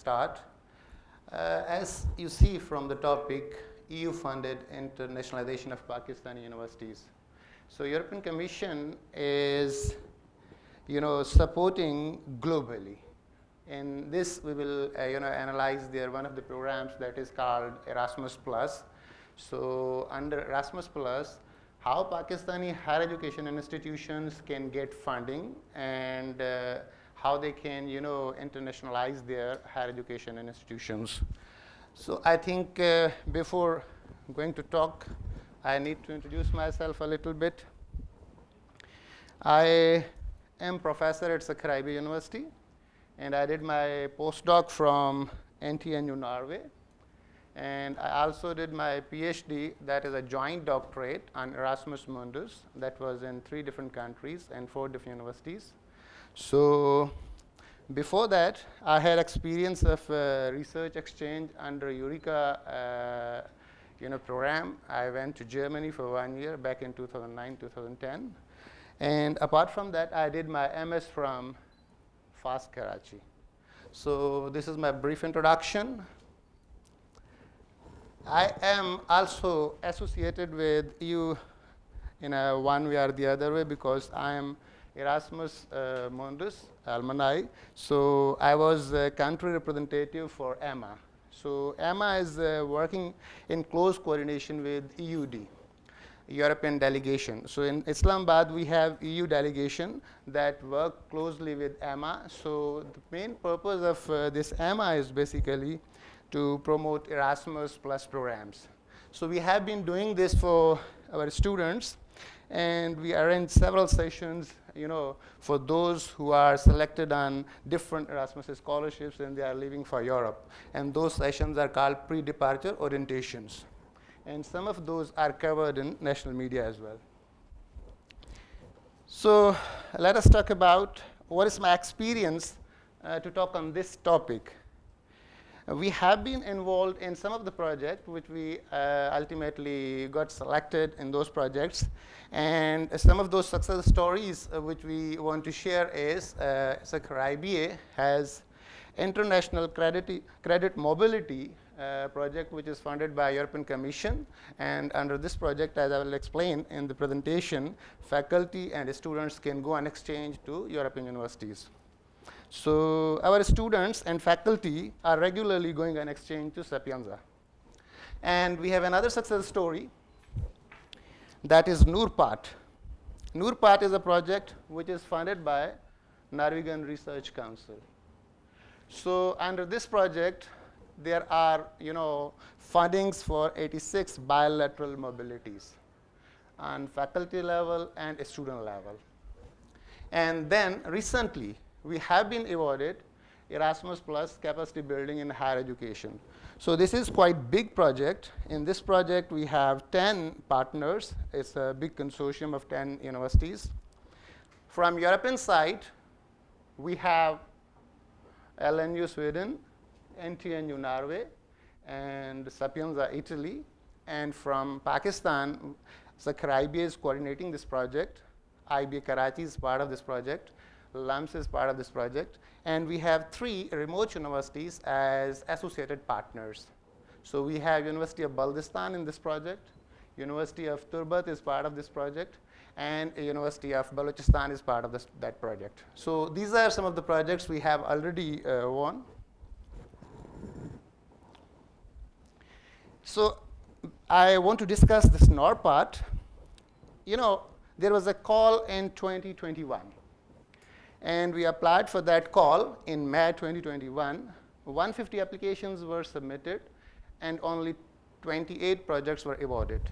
start. As you see from the topic, EU-funded internationalization of Pakistani universities. So European Commission is, supporting globally. In this, we will, analyze one of the programs that is called Erasmus Plus. So under Erasmus Plus, how Pakistani higher education institutions can get funding and how they can, internationalize their higher education institutions. So I think before going to talk, I need to introduce myself a little bit. I am professor at IBA University, and I did my postdoc from NTNU Norway. And I also did my PhD, that is a joint doctorate on Erasmus Mundus, that was in 3 different countries and 4 different universities. So before that, I had experience of research exchange under Eureka program. I went to Germany for 1 year back in 2009, 2010. And apart from that, I did my MS from FAST Karachi. So this is my brief introduction. I am also associated with EU in one way or the other way because I am Erasmus Mundus alumni. So I was a country representative for EMA. So EMA is working in close coordination with EUD, European delegation. So in Islamabad, we have EU delegation that work closely with EMA. So the main purpose of this EMA is basically to promote Erasmus Plus programs. So we have been doing this for our students, and we arrange several sessions, for those who are selected on different Erasmus scholarships and they are leaving for Europe. And those sessions are called pre-departure orientations. And some of those are covered in national media as well. So let us talk about what is my experience to talk on this topic. We have been involved in some of the projects which we ultimately got selected in those projects. And some of those success stories which we want to share is IBA has International Credit Mobility project which is funded by European Commission. And under this project, as I will explain in the presentation, faculty and students can go on exchange to European universities. So our students and faculty are regularly going on exchange to Sapienza. And we have another success story, that is NURPAT. NURPAT is a project which is funded by Norwegian Research Council. So under this project, there are, fundings for 86 bilateral mobilities on faculty level and student level. And then recently, we have been awarded Erasmus Plus capacity building in higher education. So this is quite big project. In this project, we have 10 partners. It's a big consortium of 10 universities. From European side, we have LNU Sweden, NTNU Norway, and Sapienza Italy. And from Pakistan, IBA is coordinating this project. IBA Karachi is part of this project. LUMS is part of this project. And we have 3 remote universities as associated partners. So we have University of Baldistan in this project. University of Turbat is part of this project. And University of Balochistan is part of that project. So these are some of the projects we have already won. So I want to discuss this NORPAT. There was a call in 2021. And we applied for that call in May 2021. 150 applications were submitted, and only 28 projects were awarded.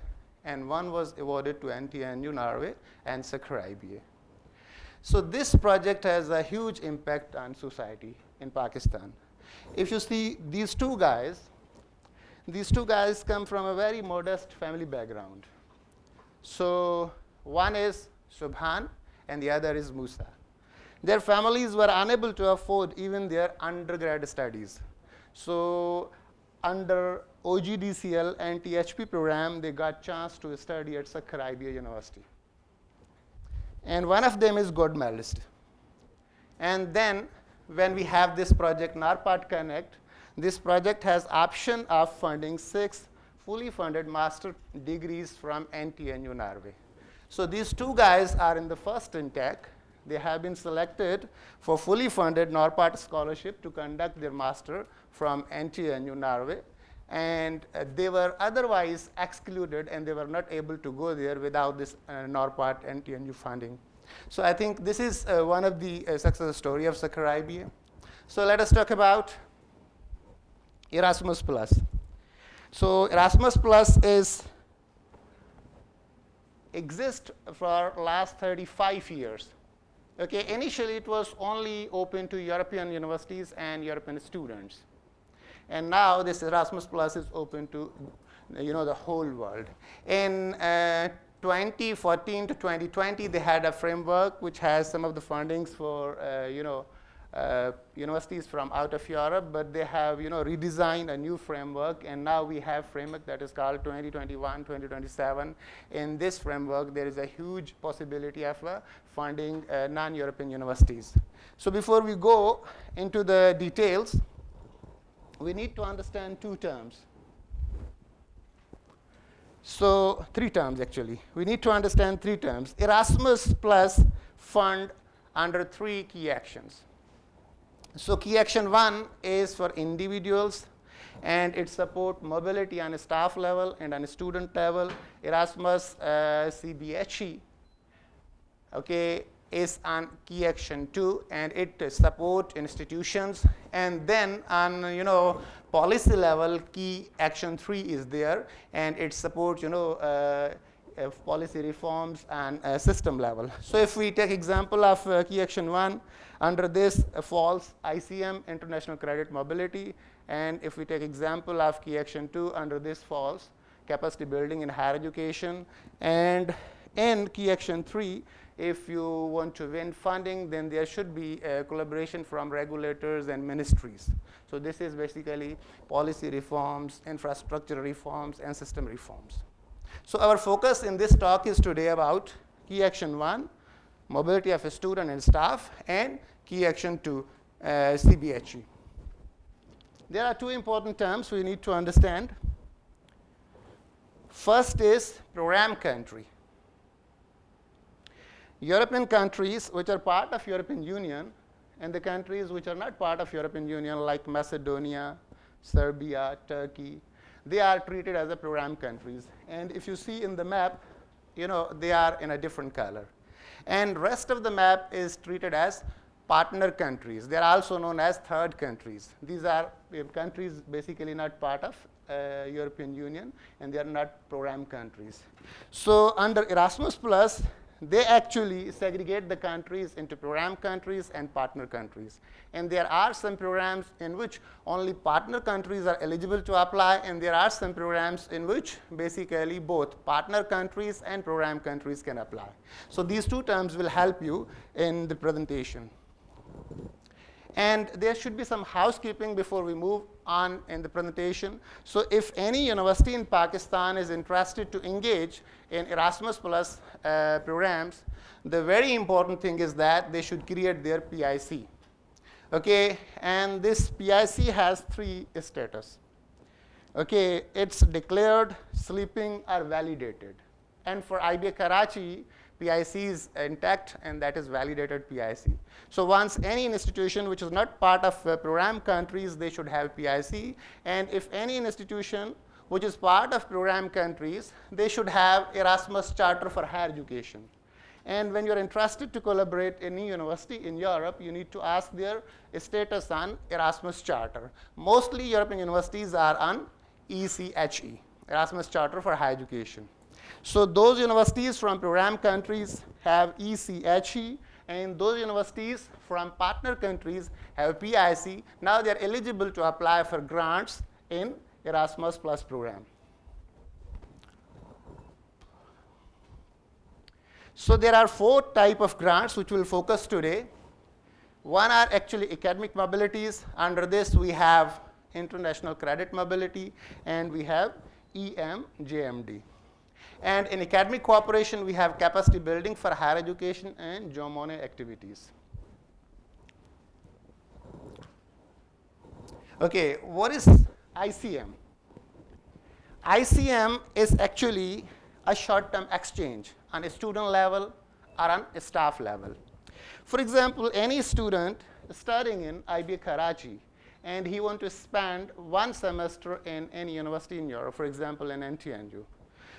And 1 was awarded to NTNU Norway and IBA. So this project has a huge impact on society in Pakistan. If you see these two guys come from a very modest family background. So one is Subhan, and the other is Musa. Their families were unable to afford even their undergrad studies. So under OGDCL and THP program, they got chance to study at IBA University. And one of them is gold medalist. And then when we have this project, NARPAT Connect, This project has option of funding 6 fully funded master degrees from NTNU Norway. So these two guys are in the first intake. They have been selected for fully funded Norpart scholarship to conduct their master from NTNU Norway. And they were otherwise excluded, and they were not able to go there without this Norpart NTNU funding. So I think this is one of the success story of Sakhar IBA. So let us talk about Erasmus Plus. So Erasmus Plus exists for last 35 years. Okay, initially it was only open to European universities and European students. And now this Erasmus Plus is open to the whole world. In 2014 to 2020, they had a framework which has some of the fundings for universities from out of Europe, but they have redesigned a new framework, and now we have framework that is called 2021, 2027. In this framework, there is a huge possibility of funding non-European universities. So before we go into the details, we need to understand two terms. So 3 terms actually. We need to understand 3 terms. Erasmus Plus fund under 3 key actions. So key action 1 is for individuals, and it supports mobility on a staff level and on a student level. Erasmus CBHE, okay, is on key action 2, and it supports institutions. And then on policy level, key action 3 is there, and it supports policy reforms and system level. So if we take example of key action 1, under this falls ICM, International Credit Mobility. And if we take example of key action 2, under this falls capacity building in higher education. And in key action 3, if you want to win funding, then there should be a collaboration from regulators and ministries. So this is basically policy reforms, infrastructure reforms, and system reforms. So our focus in this talk is today about key action 1, mobility of a student and staff, and key action 2, CBHE. There are 2 important terms we need to understand. First is program country. European countries which are part of European Union, and the countries which are not part of European Union like Macedonia, Serbia, Turkey, they are treated as a program countries. And if you see in the map, they are in a different color. And rest of the map is treated as partner countries. They are also known as third countries. These are countries basically not part of European Union, and they are not program countries. So under Erasmus Plus, they actually segregate the countries into program countries and partner countries. And there are some programs in which only partner countries are eligible to apply, and there are some programs in which basically both partner countries and program countries can apply. So these 2 terms will help you in the presentation. And there should be some housekeeping before we move on in the presentation. So if any university in Pakistan is interested to engage in Erasmus Plus programs, the very important thing is that they should create their PIC. Okay, and this PIC has 3 status. Okay, it's declared, sleeping, or validated. And for IBA Karachi, PIC is intact, and that is validated PIC. So once any institution which is not part of program countries, they should have PIC. And if any institution which is part of program countries, they should have Erasmus Charter for Higher Education. And when you're interested to collaborate in any university in Europe, you need to ask their status on Erasmus Charter. Mostly European universities are on ECHE, Erasmus Charter for Higher Education. So those universities from program countries have ECHE, and those universities from partner countries have PIC. Now they're eligible to apply for grants in Erasmus Plus program. So there are 4 types of grants which we'll focus today. One are actually academic mobilities. Under this we have International Credit Mobility, and we have EMJM. And in academic cooperation, we have capacity building for higher education and Monnet activities. Okay, what is ICM? ICM is actually a short-term exchange on a student level or on a staff level. For example, any student studying in IBA Karachi and he wants to spend one semester in any university in Europe, for example, in NTNU.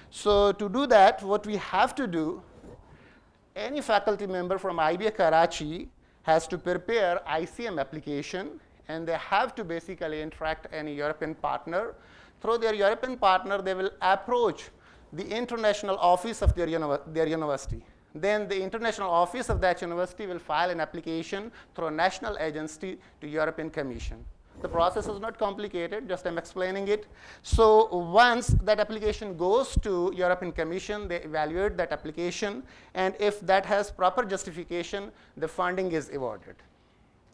So to do that, what we have to do, any faculty member from IBA Karachi has to prepare ICM application, and they have to basically interact any European partner. Through their European partner, they will approach the international office of their university. Then the international office of that university will file an application through a national agency to European Commission. The process is not complicated, just I'm explaining it. So once that application goes to European Commission, they evaluate that application, and if that has proper justification, the funding is awarded.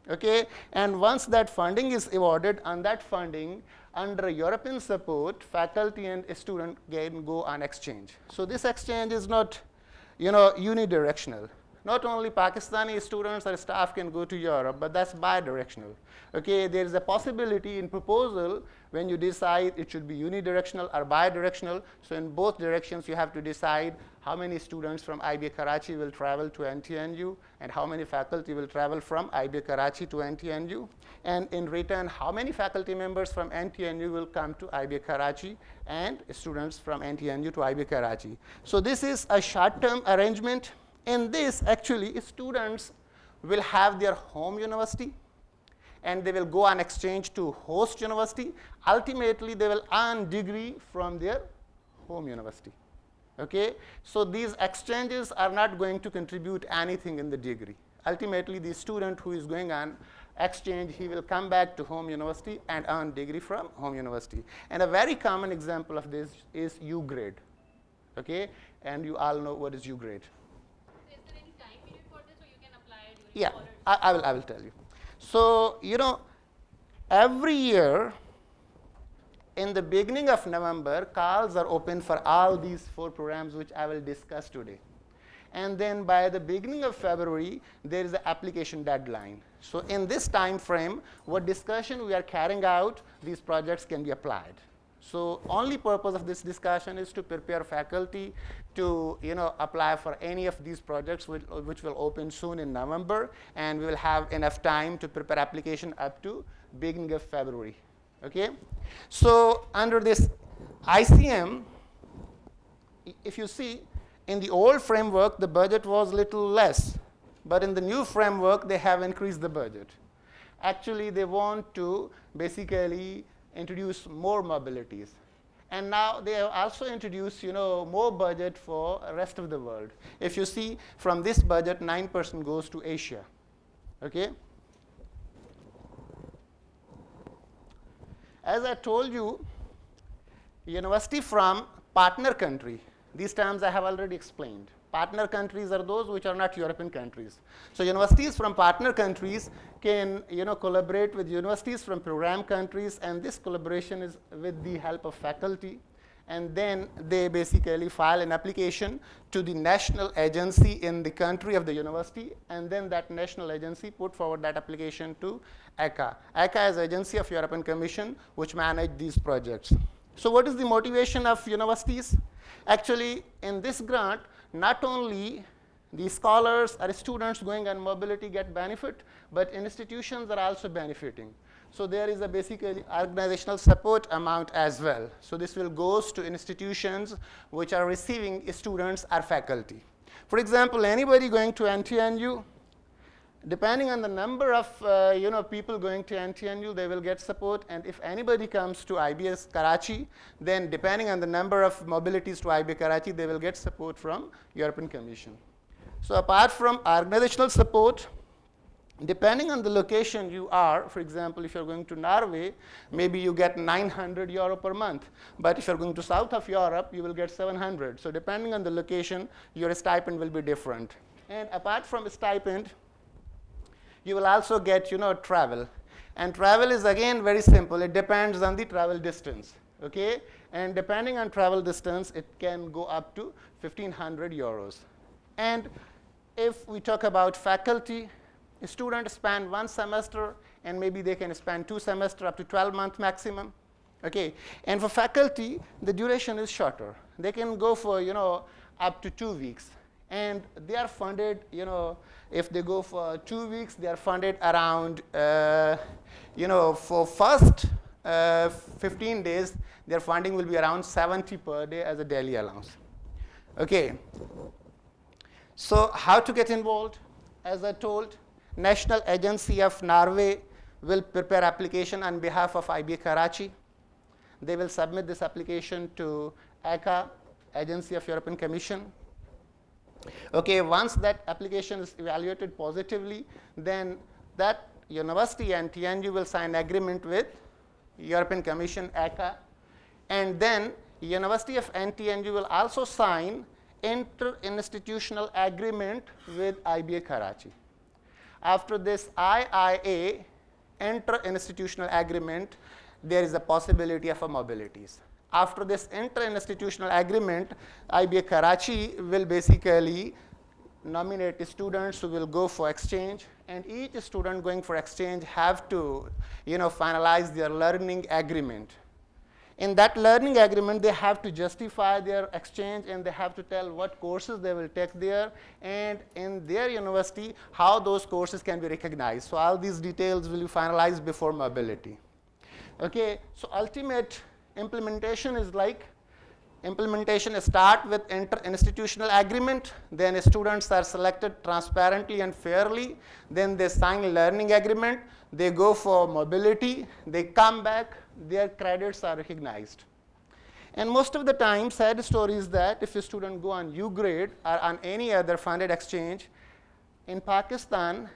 Okay, and once that funding is awarded, on that funding, under European support, faculty and a student can go on exchange. So this exchange is not, unidirectional. Not only Pakistani students or staff can go to Europe, but that's bidirectional. Okay, there is a possibility in proposal when you decide it should be unidirectional or bidirectional. So in both directions, you have to decide how many students from IBA Karachi will travel to NTNU and how many faculty will travel from IBA Karachi to NTNU. And in return, how many faculty members from NTNU will come to IBA Karachi and students from NTNU to IBA Karachi. So this is a short-term arrangement. In this, actually, students will have their home university, and they will go on exchange to host university. Ultimately, they will earn degree from their home university. Okay? So these exchanges are not going to contribute anything in the degree. Ultimately, the student who is going on exchange, he will come back to home university and earn degree from home university. And a very common example of this is U grade. Okay? And you all know what is U grade. Yeah, I will tell you. So, every year in the beginning of November, calls are open for all these 4 programs which I will discuss today. And then by the beginning of February, there is an application deadline. So in this time frame, what discussion we are carrying out, these projects can be applied. So only purpose of this discussion is to prepare faculty to apply for any of these projects which will open soon in November, and we will have enough time to prepare application up to beginning of February. Okay? So under this ICM, if you see, in the old framework, the budget was little less, but in the new framework, they have increased the budget. Actually, they want to basically introduce more mobilities. And now they have also introduced more budget for the rest of the world. If you see, from this budget, 9% goes to Asia. Okay? As I told you, university from partner country, these terms I have already explained. Partner countries are those which are not European countries. So universities from partner countries can collaborate with universities from program countries, and this collaboration is with the help of faculty. And then they basically file an application to the national agency in the country of the university, and then that national agency put forward that application to ECA. ECA is Agency of European Commission, which manage these projects. So what is the motivation of universities? Actually, in this grant, not only the scholars or students going on mobility get benefit, but institutions are also benefiting. So there is a basically organizational support amount as well. So this will goes to institutions which are receiving students or faculty. For example, anybody going to NTNU, depending on the number of people going to NTNU, they will get support. And if anybody comes to IBS Karachi, then depending on the number of mobilities to IBA Karachi, they will get support from European Commission. So apart from organizational support, depending on the location you are, for example, if you're going to Norway, maybe you get 900 euro per month. But if you're going to south of Europe, you will get 700. So depending on the location, your stipend will be different. And apart from stipend, you will also get travel. And travel is again very simple. It depends on the travel distance. Okay? And depending on travel distance, it can go up to 1,500 euros. And if we talk about faculty, students spend one semester and maybe they can spend 2 semesters up to 12 months maximum. Okay, and for faculty, the duration is shorter. They can go for, up to 2 weeks. And they are funded, if they go for 2 weeks, they are funded around, for first 15 days, their funding will be around 70 per day as a daily allowance. Okay. So how to get involved? As I told, National Agency of Norway will prepare application on behalf of IBA Karachi. They will submit this application to ACA, Agency of European Commission. Okay, once that application is evaluated positively, then that university and TNU will sign agreement with European Commission, ACA, and then University of NTNU will also sign inter-institutional agreement with IBA Karachi. After this IIA, inter-institutional agreement, there is a possibility of a mobilities. After this inter-institutional agreement, IBA Karachi will basically nominate students who will go for exchange, and each student going for exchange have to, finalize their learning agreement. In that learning agreement, they have to justify their exchange, and they have to tell what courses they will take there, and in their university, how those courses can be recognized. So all these details will be finalized before mobility. Okay, so ultimate implementation is like, implementation start with inter-institutional agreement, then students are selected transparently and fairly, then they sign learning agreement, they go for mobility, they come back, their credits are recognized. And most of the time, sad story is that if a student go on U grade or on any other funded exchange, in Pakistan,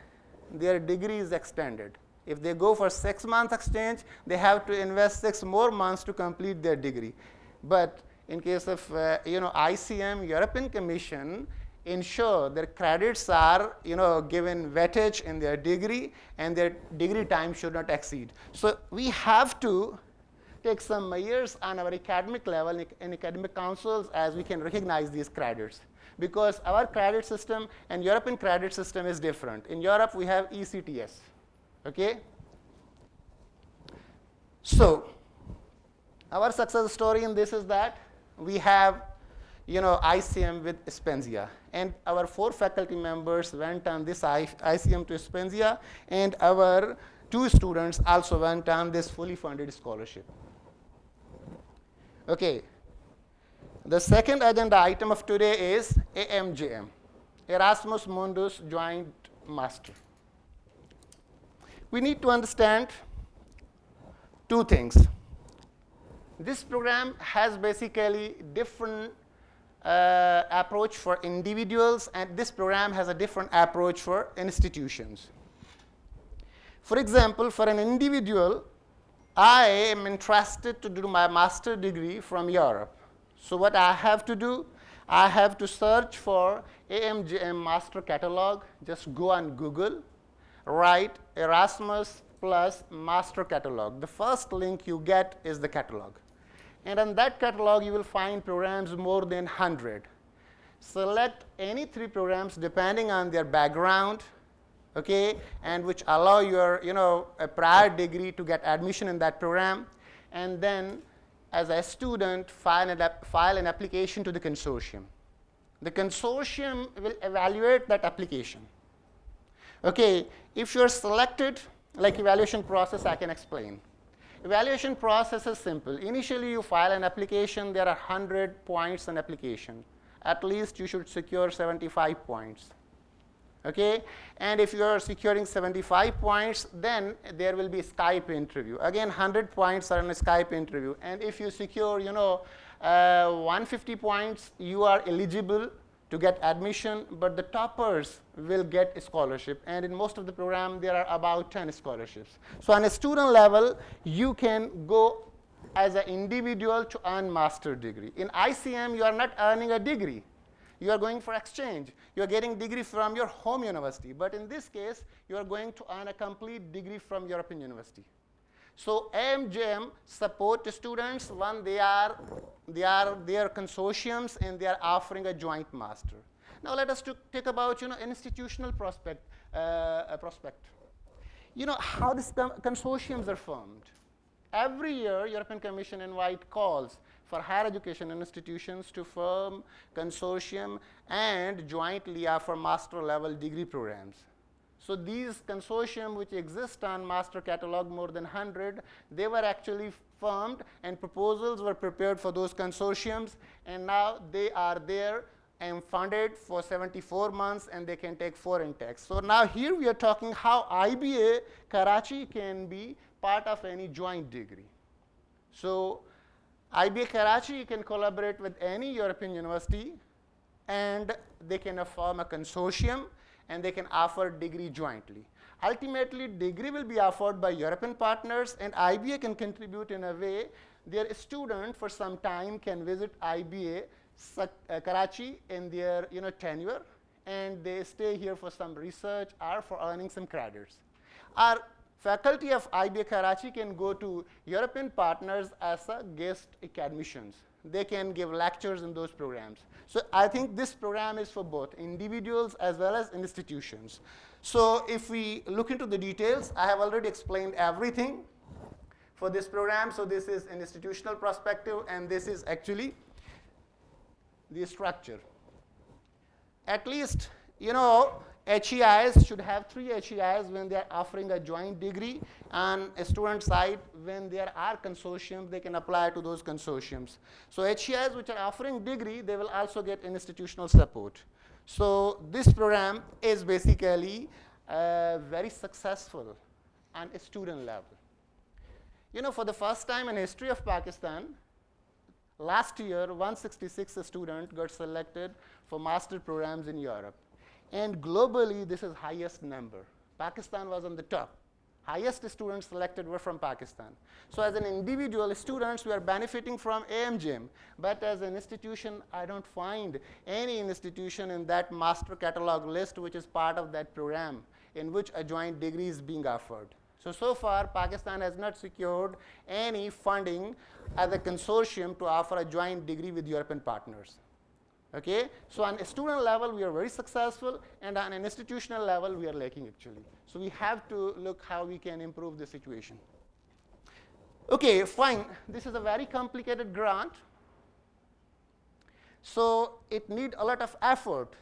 their degree is extended. If they go for 6-month exchange, they have to invest 6 more months to complete their degree. But in case of ICM, European Commission, ensure their credits are given weightage in their degree, and their degree time should not exceed. So we have to take some measures on our academic level in academic councils as we can recognize these credits, because our credit system and European credit system is different. In Europe, we have ECTS. Okay. So our success story in this is that we have ICM with Spenzia, and our 4 faculty members went on this ICM to Spenzia, and our 2 students also went on this fully funded scholarship. Okay. The second agenda item of today is EMJM, Erasmus Mundus Joint Masters. We need to understand 2 things. This program has basically different approach for individuals, and this program has a different approach for institutions. For example, for an individual, I am interested to do my master's degree from Europe. So what I have to do, I have to search for EMJM master catalog. Just go on Google, write Erasmus plus master catalog. The first link you get is the catalog. And on that catalog, you will find programs more than 100. Select any 3 programs depending on their background, okay, and which allow your, a prior degree to get admission in that program. And then, as a student, file an application to the consortium. The consortium will evaluate that application. Okay, if you're selected, like evaluation process, I can explain. Evaluation process is simple. Initially, you file an application. There are 100 points in application. At least you should secure 75 points. Okay? And if you are securing 75 points, then there will be a Skype interview. Again, 100 points are in a Skype interview. And if you secure, 150 points, you are eligible to get admission, but the toppers will get a scholarship. And in most of the program, there are about 10 scholarships. So on a student level, you can go as an individual to earn master's degree. In ICM, you are not earning a degree. You are going for exchange. You are getting degree from your home university. But in this case, you are going to earn a complete degree from European university. So EMJM support students when they are their consortiums and they are offering a joint master. Now let us take about institutional prospect. how these consortiums are formed. Every year, European Commission invite calls for higher education institutions to form consortium and jointly offer master level degree programs. So these consortium which exist on master catalog more than 100, they were actually formed and proposals were prepared for those consortiums, and now they are there and funded for 74 months, and they can take foreign tax. So now here we are talking how IBA Karachi can be part of any joint degree. So IBA Karachi can collaborate with any European university, and they can form a consortium, and they can offer degree jointly. Ultimately, degree will be offered by European partners, and IBA can contribute in a way their student for some time can visit IBA Karachi in their tenure, and they stay here for some research or for earning some credits. Our faculty of IBA Karachi can go to European partners as a guest academicians. They can give lectures in those programs. So I think this program is for both individuals as well as institutions. So if we look into the details, I have already explained everything for this program. So this is an institutional perspective, and this is actually the structure. At least, HEIs should have 3 HEIs when they are offering a joint degree. On a student side, when there are consortiums, they can apply to those consortiums. So HEIs which are offering degree, they will also get institutional support. So this program is basically very successful on a student level. For the first time in history of Pakistan, last year, 166 students got selected for master programs in Europe. And globally, this is highest number. Pakistan was on the top. Highest students selected were from Pakistan. So as an individual students, we are benefiting from EMJM. But as an institution, I don't find any institution in that master catalog list which is part of that program in which a joint degree is being offered. So far, Pakistan has not secured any funding as a consortium to offer a joint degree with European partners. Okay, so on a student level, we are very successful, and on an institutional level, we are lacking actually. So we have to look how we can improve the situation. Okay, fine. This is a very complicated grant. So it needs a lot of effort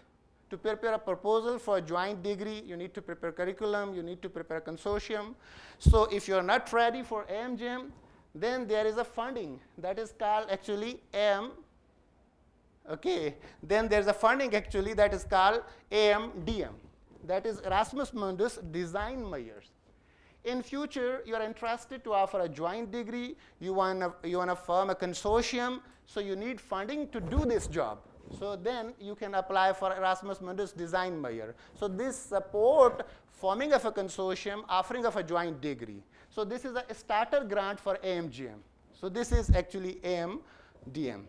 to prepare a proposal for a joint degree. You need to prepare curriculum. You need to prepare a consortium. So if you're not ready for EMJM, then there is a funding that is called actually Okay, then there's a funding actually that is called EMDM. That is Erasmus Mundus Design Masters. In future, you're interested to offer a joint degree. You want to form a consortium. So you need funding to do this job. So then you can apply for Erasmus Mundus Design Masters. So this support forming of a consortium, offering of a joint degree. So this is a starter grant for EMJM. So this is actually EMDM.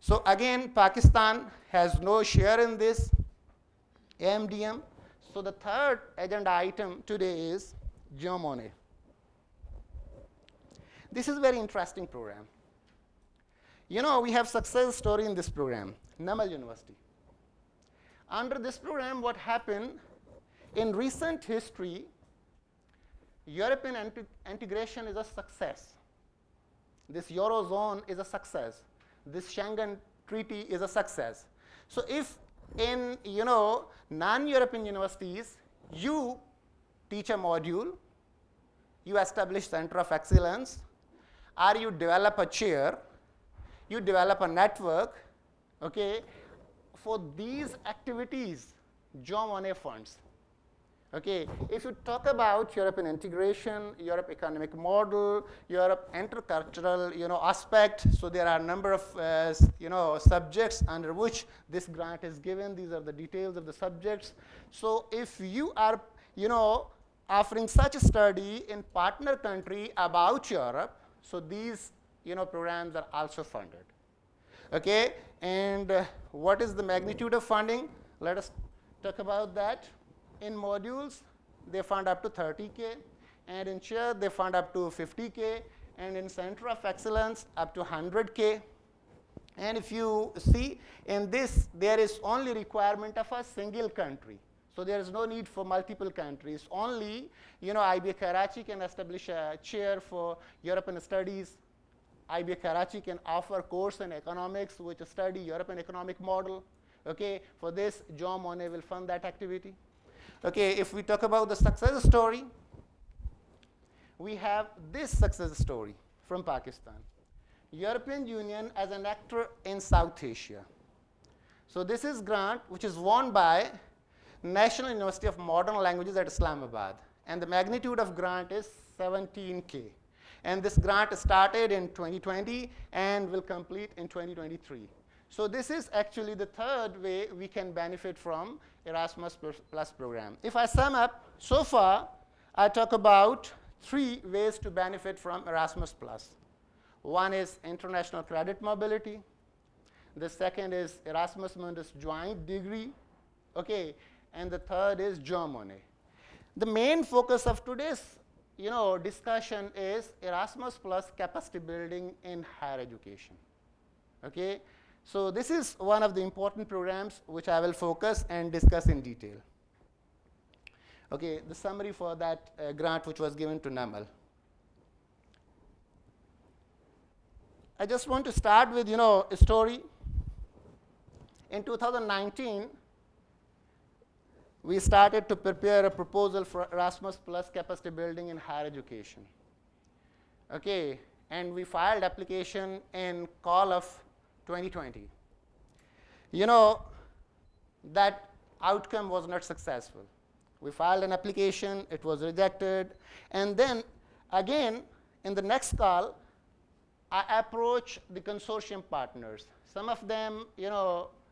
So again, Pakistan has no share in this EMDM. So the third agenda item today is Monnet. This is a very interesting program. We have success story in this program, Namal University. Under this program, what happened in recent history, European integration is a success. This Eurozone is a success. This Schengen Treaty is a success. So if in non-European universities, you teach a module, you establish center of excellence, or you develop a chair, you develop a network, okay, for these activities, Monnet funds. Okay, if you talk about European integration, Europe economic model, Europe intercultural, aspect, so there are a number of, subjects under which this grant is given. These are the details of the subjects. So if you are, offering such a study in partner country about Europe, so these, programs are also funded. Okay, and what is the magnitude of funding? Let us talk about that. In modules, they fund up to 30K, and in chair, they fund up to 50K, and in center of excellence, up to 100K. And if you see in this, there is only requirement of a single country. So there is no need for multiple countries. Only, IBA Karachi can establish a chair for European studies. IBA Karachi can offer a course in economics which study European economic model. Okay, for this, Monnet will fund that activity. Okay, if we talk about the success story, we have this success story from Pakistan. European Union as an actor in South Asia. So this is grant which is won by National University of Modern Languages at Islamabad. And the magnitude of grant is 17K. And this grant started in 2020 and will complete in 2023. So this is actually the third way we can benefit from Erasmus Plus program. If I sum up, so far, I talk about 3 ways to benefit from Erasmus Plus. One is international credit mobility. The second is Erasmus Mundus Joint Degree. Okay, and the third is Monnet. The main focus of today's discussion is Erasmus Plus capacity building in higher education. Okay, so this is one of the important programs which I will focus and discuss in detail. Okay, the summary for that grant which was given to NAML. I just want to start with a story. In 2019, we started to prepare a proposal for Erasmus Plus capacity building in higher education. Okay, and we filed application in fall of 2020. That outcome was not successful. We filed an application, it was rejected, and then again, in the next call, I approached the consortium partners. Some of them,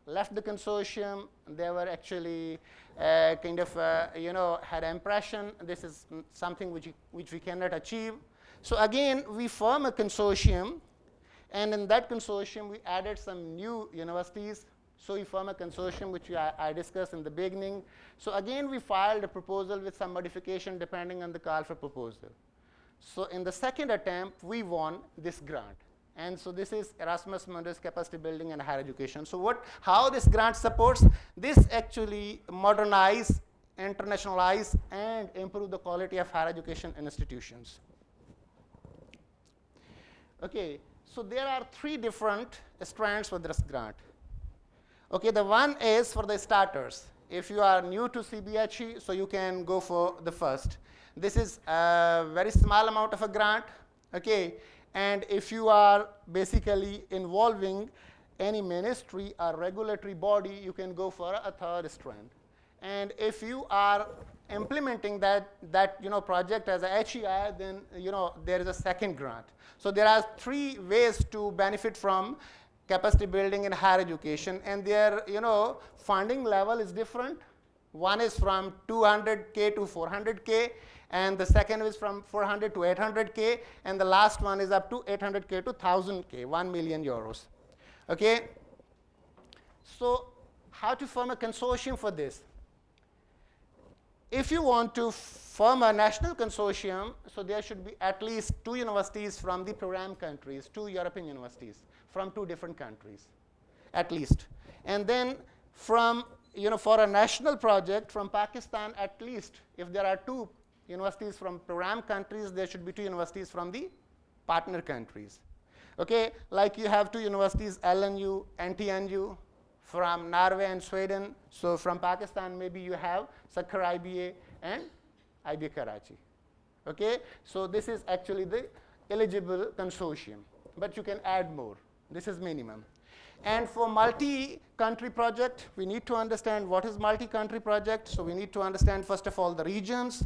left the consortium. They were actually had impression this is something which we cannot achieve. So again, we form a consortium, and in that consortium, we added some new universities. So we form a consortium, which I discussed in the beginning. So again, we filed a proposal with some modification depending on the call for proposal. So in the second attempt, we won this grant. And so this is Erasmus Mundus Capacity Building and Higher Education. So how this grant supports? This actually modernize, internationalize, and improve the quality of higher education institutions. Okay, so there are 3 different strands for this grant. Okay, the one is for the starters. If you are new to CBHE, so you can go for the first. This is a very small amount of a grant, okay? And if you are basically involving any ministry or regulatory body, you can go for a third strand. And if you are implementing that project as a HEI, then there is a second grant. So there are 3 ways to benefit from capacity building in higher education, and their funding level is different. One is from 200K to 400K, and the second is from 400 to 800K, and the last one is up to 800K to 1000K, 1 million euros. Okay? So how to form a consortium for this? If you want to form a national consortium, so there should be at least 2 universities from the program countries, 2 European universities from 2 different countries, at least. And then from, for a national project from Pakistan, at least, if there are 2 universities from program countries, there should be 2 universities from the partner countries. Okay, like you have 2 universities, LNU, NTNU, from Norway and Sweden. So from Pakistan, maybe you have Sakhar IBA and IBA Karachi. Okay, so this is actually the eligible consortium, but you can add more. This is minimum. And for multi-country project, we need to understand what is multi-country project. So we need to understand, first of all, the regions.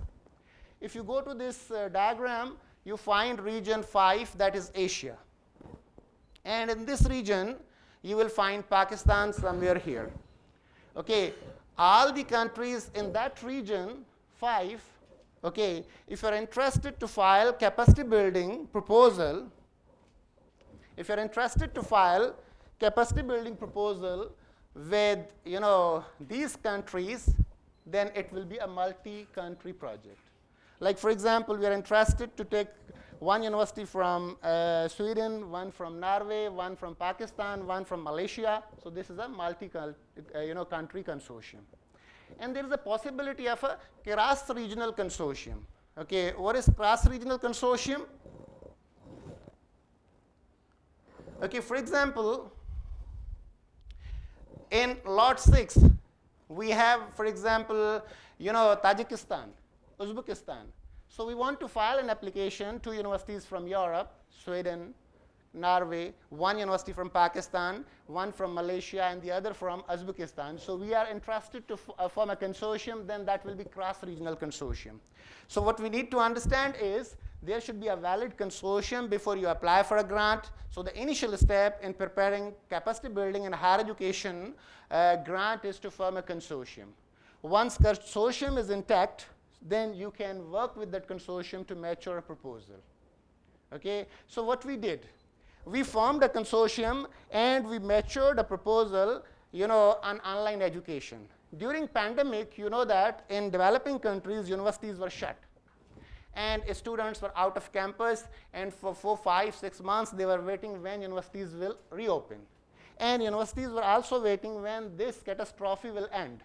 If you go to this diagram, you find region 5, that is Asia. And in this region, you will find Pakistan somewhere here. Okay, all the countries in that region, 5, okay, if you're interested to file capacity building proposal, if you're interested to file capacity building proposal with these countries, then it will be a multi-country project. Like for example, we are interested to take 1 university from Sweden, 1 from Norway, 1 from Pakistan, 1 from Malaysia. So this is a multi-country consortium. And there is a possibility of a cross-regional consortium. Okay, what is cross-regional consortium? Okay, for example, in Lot 6, we have, for example, Tajikistan, Uzbekistan. So we want to file an application to universities from Europe, Sweden, Norway, one university from Pakistan, one from Malaysia, and the other from Uzbekistan. So we are interested to form a consortium, then that will be cross-regional consortium. So what we need to understand is there should be a valid consortium before you apply for a grant. So the initial step in preparing capacity building in higher education grant is to form a consortium. Once consortium is intact, then you can work with that consortium to mature a proposal. Okay, so what we did, we formed a consortium and we matured a proposal, on online education. During pandemic, you know that in developing countries, universities were shut. And students were out of campus, and for 4, 5, 6 months, they were waiting when universities will reopen. And universities were also waiting when this catastrophe will end.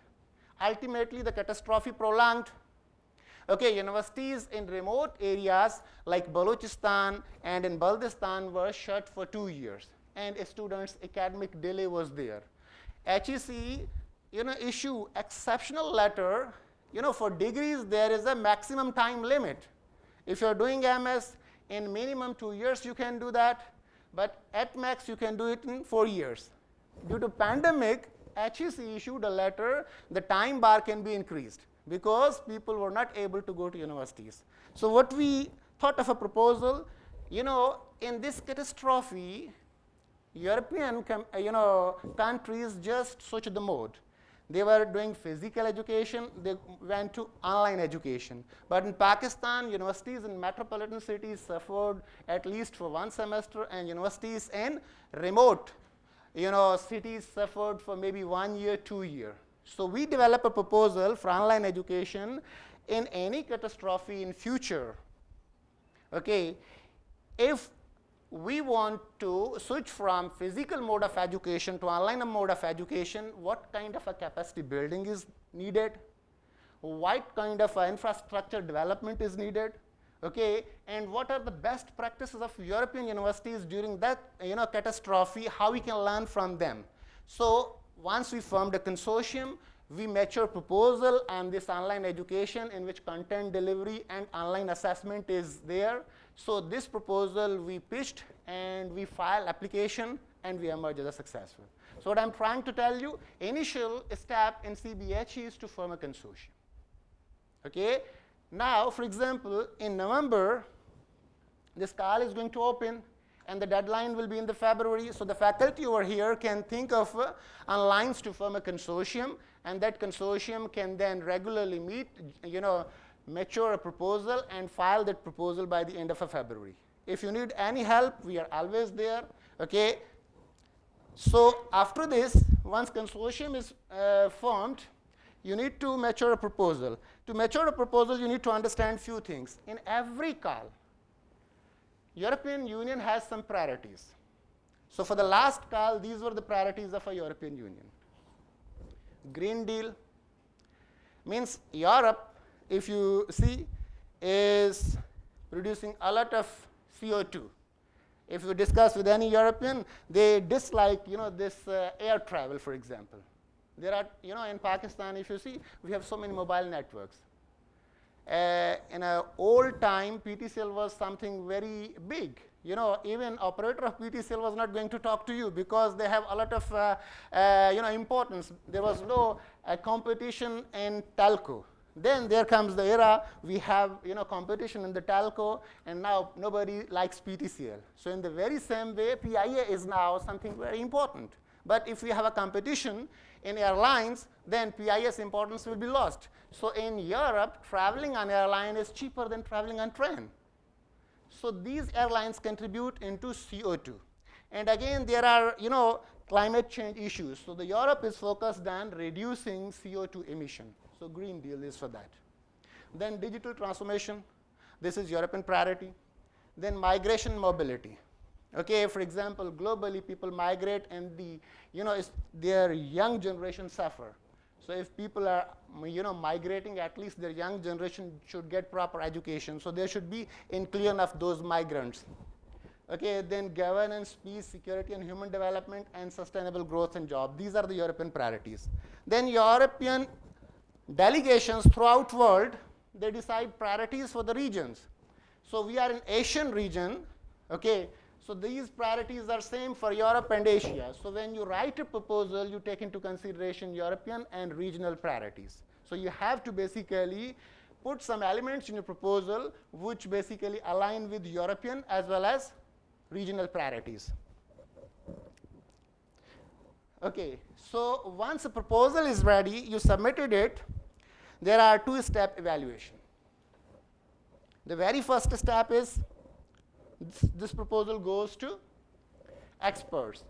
Ultimately, the catastrophe prolonged. Okay, universities in remote areas like Balochistan and in Baltistan were shut for 2 years, and students' academic delay was there. HEC, issue exceptional letter. For degrees, there is a maximum time limit. If you're doing MS, in minimum 2 years, you can do that, but at max, you can do it in 4 years. Due to pandemic, HEC issued a letter, the time bar can be increased, because people were not able to go to universities. So what we thought of a proposal, in this catastrophe, European countries just switched the mode. They were doing physical education, they went to online education. But in Pakistan, universities in metropolitan cities suffered at least for 1 semester, and universities in remote cities suffered for maybe 1 year, 2 years. So we developed a proposal for online education in any catastrophe in future. Okay, if we want to switch from physical mode of education to online mode of education, what kind of a capacity building is needed? What kind of infrastructure development is needed? Okay, and what are the best practices of European universities during that catastrophe, how we can learn from them? So once we formed a consortium, we matured proposal on this online education in which content delivery and online assessment is there. So this proposal we pitched and we filed application and we emerged as successful. So what I'm trying to tell you, initial step in CBHE is to form a consortium. Okay, now for example, in November, this call is going to open and the deadline will be in the February. So the faculty over here can think of lines to form a consortium, and that consortium can then regularly meet, mature a proposal and file that proposal by the end of February. If you need any help, we are always there. Okay. So after this, once consortium is formed, you need to mature a proposal. To mature a proposal, you need to understand few things. In every call, European Union has some priorities. So for the last call, these were the priorities of a European Union. Green Deal means Europe, if you see, is producing a lot of CO2. If you discuss with any European, they dislike, this air travel, for example. There are, in Pakistan, if you see, we have so many mobile networks. In an old time, PTCL was something very big. Even operator of PTCL was not going to talk to you because they have a lot of importance. There was no competition in telco. Then there comes the era, we have competition in the telco, and now nobody likes PTCL. So in the very same way, PIA is now something very important. But if we have a competition in airlines, then PIA's importance will be lost. So in Europe, traveling on airline is cheaper than traveling on train. So these airlines contribute into CO2. And again, there are climate change issues. So the Europe is focused on reducing CO2 emission. So Green Deal is for that. Then digital transformation. This is European priority. Then migration mobility. Okay, for example, globally people migrate and their young generation suffer. So if people are migrating, at least their young generation should get proper education. So there should be inclusion of those migrants. Okay, then governance, peace, security, and human development, and sustainable growth and job. These are the European priorities. Then European delegations throughout world, they decide priorities for the regions. So we are in Asian region, okay? So these priorities are same for Europe and Asia. So when you write a proposal, you take into consideration European and regional priorities. So you have to basically put some elements in your proposal which basically align with European as well as regional priorities. Okay, so once a proposal is ready, you submitted it, there are two-step evaluation. The very first step is this proposal goes to experts,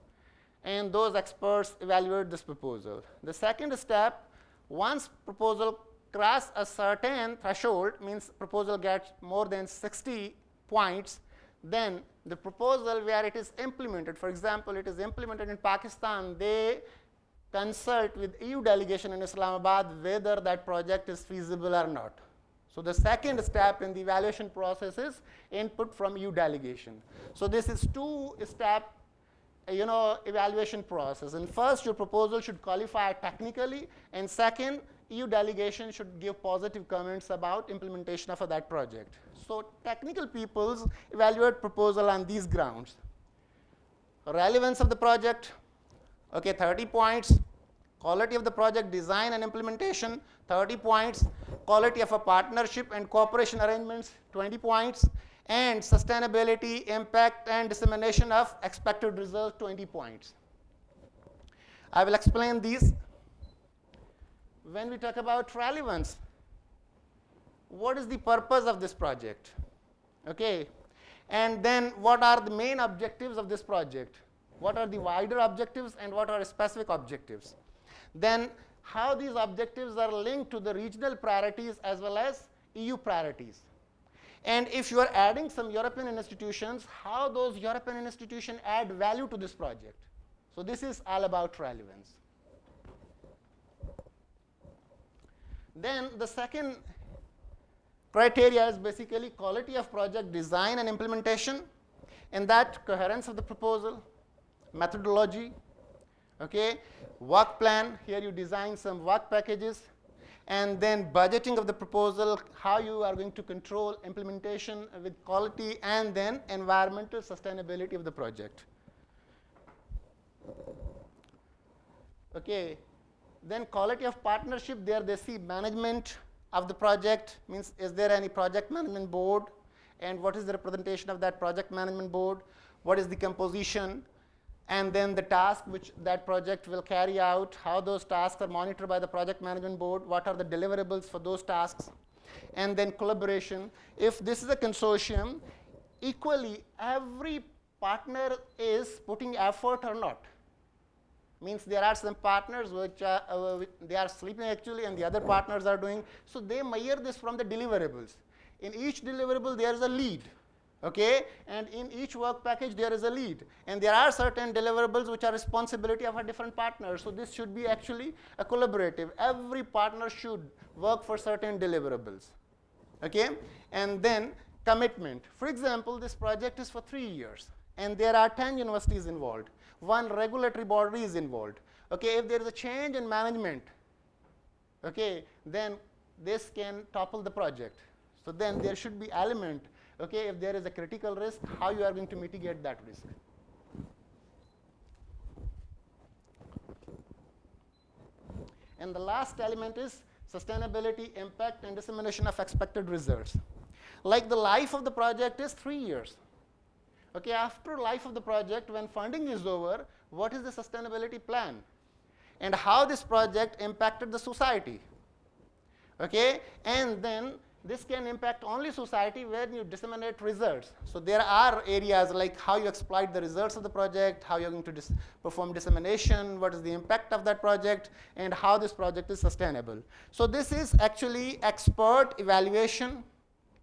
and those experts evaluate this proposal. The second step, once proposal crosses a certain threshold, means proposal gets more than 60 points, then the proposal where it is implemented, for example, it is implemented in Pakistan, they consult with EU delegation in Islamabad whether that project is feasible or not. So the second step in the evaluation process is input from EU delegation. So this is two-step evaluation process. And first, your proposal should qualify technically, and second, EU delegation should give positive comments about implementation of that project. So technical peoples evaluate proposal on these grounds. Relevance of the project, okay, 30 points. Quality of the project design and implementation, 30 points. Quality of a partnership and cooperation arrangements, 20 points. And sustainability, impact, and dissemination of expected results, 20 points. I will explain these. When we talk about relevance, what is the purpose of this project? Okay, and then what are the main objectives of this project? What are the wider objectives and what are specific objectives? Then how these objectives are linked to the regional priorities as well as EU priorities. And if you are adding some European institutions, how those European institutions add value to this project. So this is all about relevance. Then the second criteria is basically quality of project design and implementation, and that coherence of the proposal, methodology, okay, work plan, here you design some work packages, and then budgeting of the proposal, how you are going to control implementation with quality, and then environmental sustainability of the project. Okay, then quality of partnership, there they see management of the project, means is there any project management board, and what is the representation of that project management board, what is the composition, and then the task which that project will carry out, how those tasks are monitored by the project management board, what are the deliverables for those tasks, and then collaboration. If this is a consortium, equally every partner is putting effort or not. Means there are some partners which they are sleeping actually and the other partners are doing. So they measure this from the deliverables. In each deliverable there is a lead. Okay, and in each work package there is a lead, and there are certain deliverables which are responsibility of a different partner. So this should be actually a collaborative. Every partner should work for certain deliverables. Okay, and then commitment. For example, this project is for 3 years, and there are 10 universities involved. One regulatory body is involved. Okay, if there is a change in management, okay, then this can topple the project. So then there should be element. Okay, if there is a critical risk, how you are going to mitigate that risk. And the last element is sustainability, impact, and dissemination of expected results. Like the life of the project is 3 years. Okay, after life of the project, when funding is over, what is the sustainability plan? And how this project impacted the society? Okay, and then this can impact only society when you disseminate results. So there are areas like how you exploit the results of the project, how you're going to perform dissemination, what is the impact of that project, and how this project is sustainable. So this is actually expert evaluation.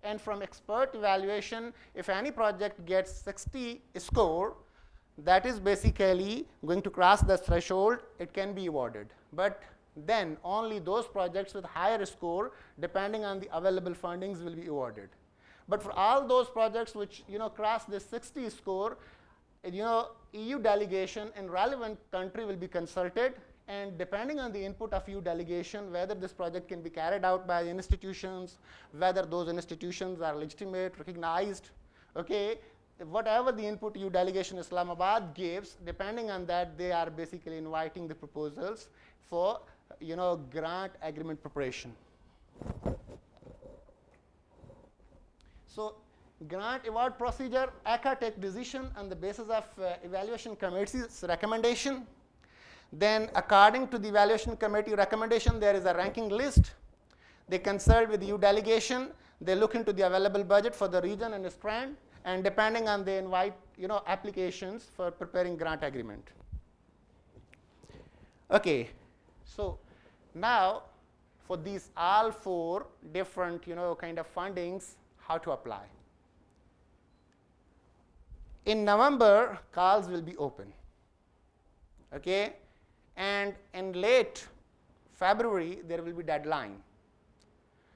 And from expert evaluation, if any project gets 60 score, that is basically going to cross the threshold, it can be awarded. But then only those projects with higher score, depending on the available fundings, will be awarded. But for all those projects which cross the 60 score, EU delegation in relevant country will be consulted, and depending on the input of EU delegation, whether this project can be carried out by the institutions, whether those institutions are legitimate, recognized, okay, whatever the input EU delegation Islamabad gives, depending on that, they are basically inviting the proposals for grant agreement preparation. So grant award procedure, ACA take decision on the basis of evaluation committee's recommendation. Then according to the evaluation committee recommendation, there is a ranking list. They consult with the EU delegation. They look into the available budget for the region and the strand, and depending on they invite applications for preparing grant agreement. Okay, so now for these all 4 different kind of fundings, how to apply. In November, calls will be open, okay, and in late February there will be deadline.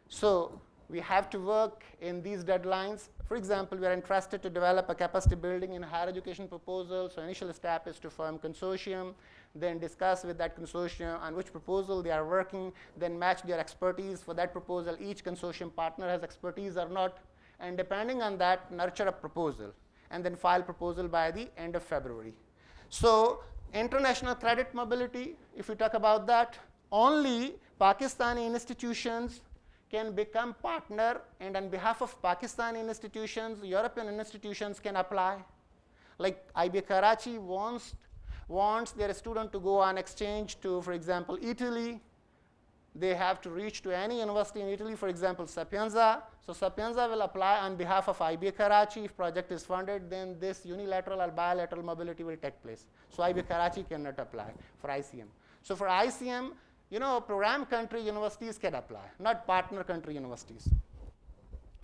So we have to work in these deadlines. For example, we are interested to develop a capacity building in higher education proposal. So initial step is to form consortium, then discuss with that consortium on which proposal they are working, then match their expertise for that proposal. Each consortium partner has expertise or not, and depending on that, nurture a proposal, and then file proposal by the end of February. So international credit mobility, if we talk about that, only Pakistani institutions can become partner, and on behalf of Pakistani institutions, European institutions can apply. Like IBA Karachi wants their student to go on exchange to, for example, Italy. They have to reach to any university in Italy, for example, Sapienza. So Sapienza will apply on behalf of IBA Karachi. If project is funded, then this unilateral or bilateral mobility will take place. So IBA Karachi cannot apply for ICM. So for ICM, program country universities can apply, not partner country universities.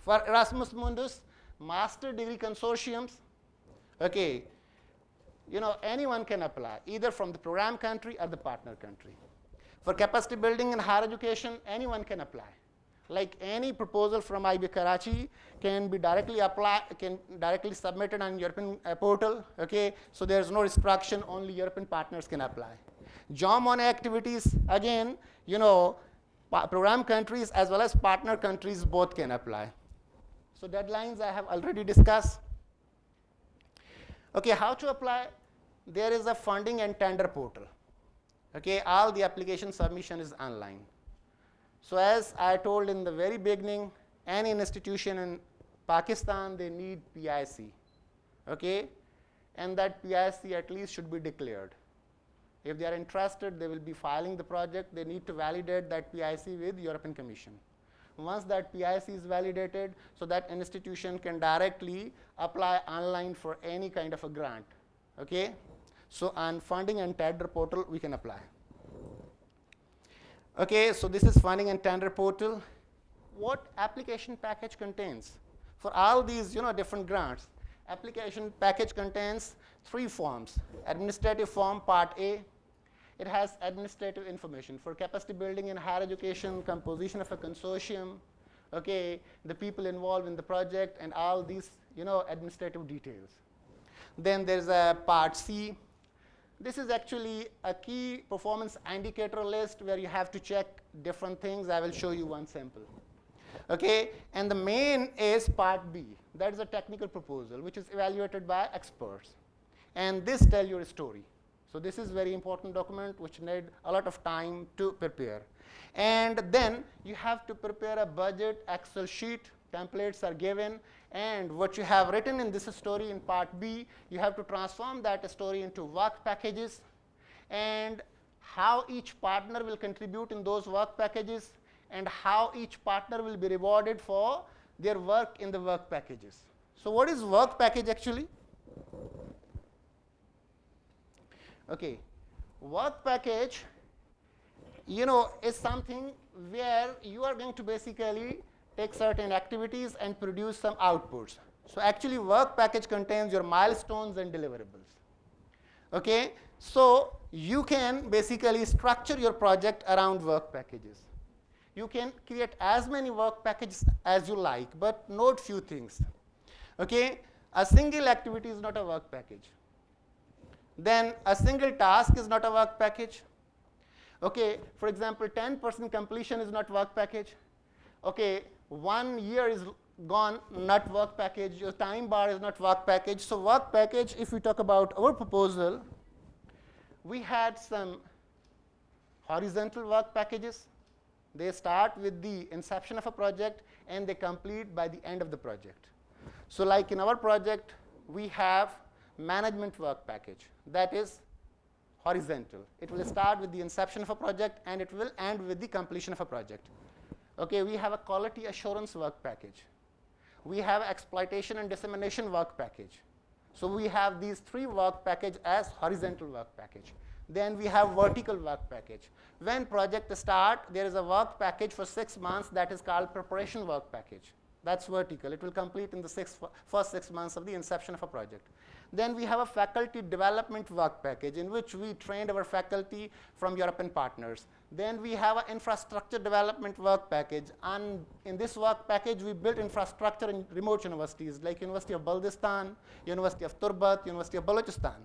For Erasmus Mundus, master degree consortiums, okay, anyone can apply, either from the program country or the partner country. For capacity building in higher education, anyone can apply. Like any proposal from IB Karachi can be directly submitted on European portal, okay? So there's no restriction, only European partners can apply. Joint Monnet activities, again, program countries as well as partner countries both can apply. So deadlines I have already discussed. Okay, how to apply? There is a funding and tender portal. Okay, all the application submission is online. So as I told in the very beginning, any institution in Pakistan, they need PIC, okay? And that PIC at least should be declared. If they are interested, they will be filing the project. They need to validate that PIC with European Commission. Once that PIC is validated, so that institution can directly apply online for any kind of a grant, okay? So on funding and tender portal, we can apply. Okay, so this is funding and tender portal. What application package contains? For all these different grants, application package contains 3 forms. Administrative form, part A. It has administrative information for capacity building in higher education, composition of a consortium, okay, the people involved in the project, and all these administrative details. Then there's a part C. This is actually a key performance indicator list where you have to check different things. I will show you one sample. Okay, and the main is part B. That is a technical proposal which is evaluated by experts. And this tells your story. So this is very important document which need a lot of time to prepare. And then you have to prepare a budget Excel sheet. Templates are given, and what you have written in this story in part B, you have to transform that story into work packages, and how each partner will contribute in those work packages, and how each partner will be rewarded for their work in the work packages. So what is work package actually? Okay, work package, is something where you are going to basically take certain activities and produce some outputs. So actually work package contains your milestones and deliverables. Okay, so you can basically structure your project around work packages. You can create as many work packages as you like, but note few things. Okay, a single activity is not a work package. Then a single task is not a work package. Okay, for example, 10% completion is not work package. Okay, 1 year is gone, not work package. Your time bar is not work package. So work package, if we talk about our proposal, we had some horizontal work packages. They start with the inception of a project and they complete by the end of the project. So like in our project, we have management work package. That is horizontal. It will start with the inception of a project and it will end with the completion of a project. Okay, we have a quality assurance work package. We have exploitation and dissemination work package. So we have these 3 work package as horizontal work package. Then we have vertical work package. When project start, there is a work package for 6 months that is called preparation work package. That's vertical. It will complete in the first 6 months of the inception of a project. Then we have a faculty development work package in which we trained our faculty from European partners. Then we have an infrastructure development work package. And in this work package, we built infrastructure in remote universities like University of Baltistan, University of Turbat, University of Balochistan.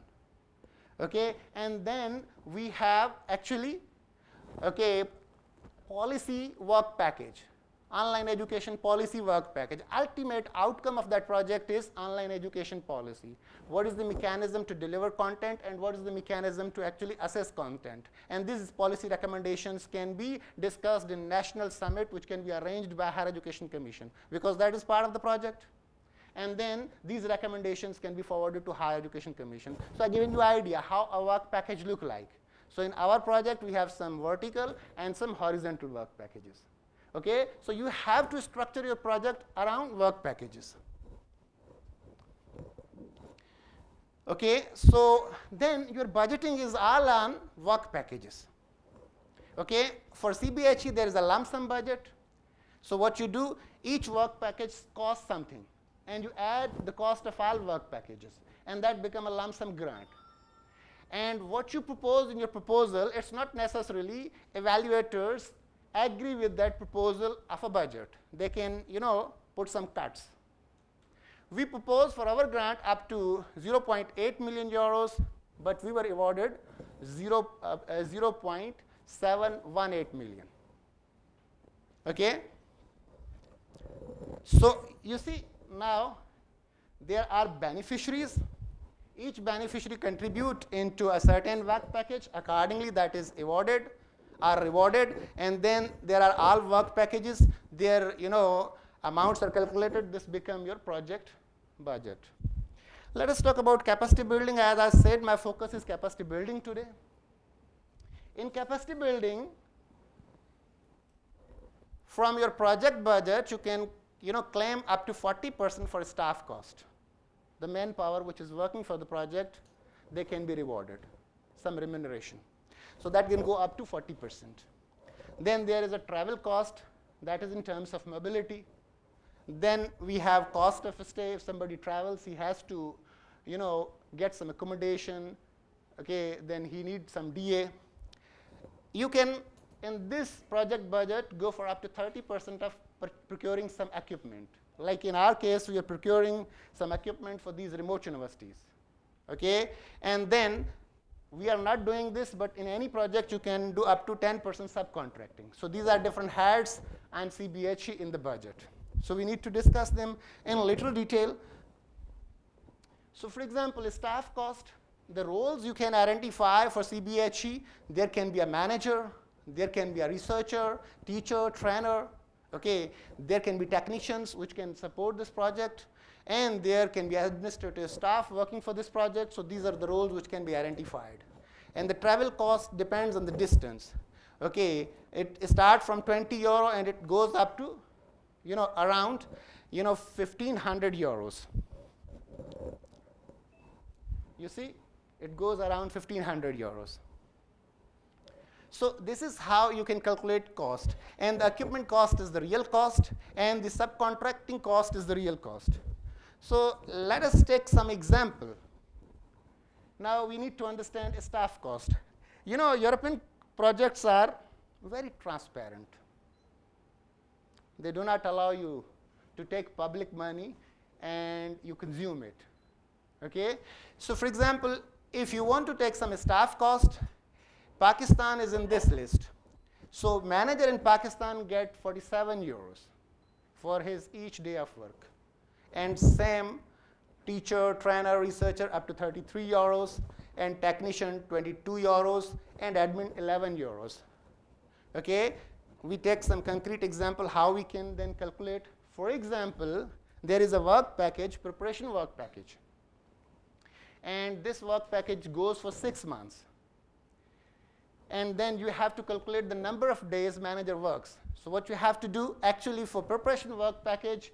Okay, and then we have actually, okay, policy work package. Online education policy work package. Ultimate outcome of that project is online education policy. What is the mechanism to deliver content and what is the mechanism to actually assess content? And these policy recommendations can be discussed in national summit, which can be arranged by Higher Education Commission, because that is part of the project. And then these recommendations can be forwarded to Higher Education Commission. So I'm giving you an idea how a work package look like. So in our project, we have some vertical and some horizontal work packages. Okay, so you have to structure your project around work packages. Okay, so then your budgeting is all on work packages. Okay, for CBHE, there is a lump sum budget. So what you do, each work package costs something, and you add the cost of all work packages, and that become a lump sum grant. And what you propose in your proposal, it's not necessarily evaluators agree with that proposal of a budget. They can, put some cuts. We propose for our grant up to 0.8 million euros, but we were awarded 0.718 million. Okay? So you see now there are beneficiaries. Each beneficiary contribute into a certain work package. Accordingly, that is awarded. Are rewarded, and then there are all work packages. Their amounts are calculated. This become your project budget. Let us talk about capacity building. As I said, my focus is capacity building today. In capacity building, from your project budget, you can claim up to 40% for staff cost. The manpower which is working for the project, they can be rewarded, some remuneration. So that can go up to 40%. Then there is a travel cost, that is in terms of mobility. Then we have cost of stay. If somebody travels, he has to, get some accommodation. Okay, then he needs some DA. You can, in this project budget, go for up to 30% of procuring some equipment. Like in our case, we are procuring some equipment for these remote universities. Okay, and then we are not doing this, but in any project you can do up to 10% subcontracting. So these are different heads and CBHE in the budget. So we need to discuss them in a little detail. So for example, staff cost, the roles you can identify for CBHE, there can be a manager, there can be a researcher, teacher, trainer. Okay, there can be technicians which can support this project, and there can be administrative staff working for this project. So these are the roles which can be identified. And the travel cost depends on the distance. Okay, it starts from 20 euro and it goes up to, around, 1,500 euros. You see, it goes around 1,500 euros. So this is how you can calculate cost. And the equipment cost is the real cost, and the subcontracting cost is the real cost. So let us take some example. Now we need to understand staff cost. You know, European projects are very transparent. They do not allow you to take public money and you consume it. Okay? So for example, if you want to take some staff cost, Pakistan is in this list. So manager in Pakistan get 47 euros for his each day of work. And same teacher, trainer, researcher up to 33 euros, and technician 22 euros, and admin 11 euros. Okay? We take some concrete example how we can then calculate. For example, there is a work package, preparation work package. And this work package goes for 6 months. And then you have to calculate the number of days manager works. So what you have to do, actually for preparation work package,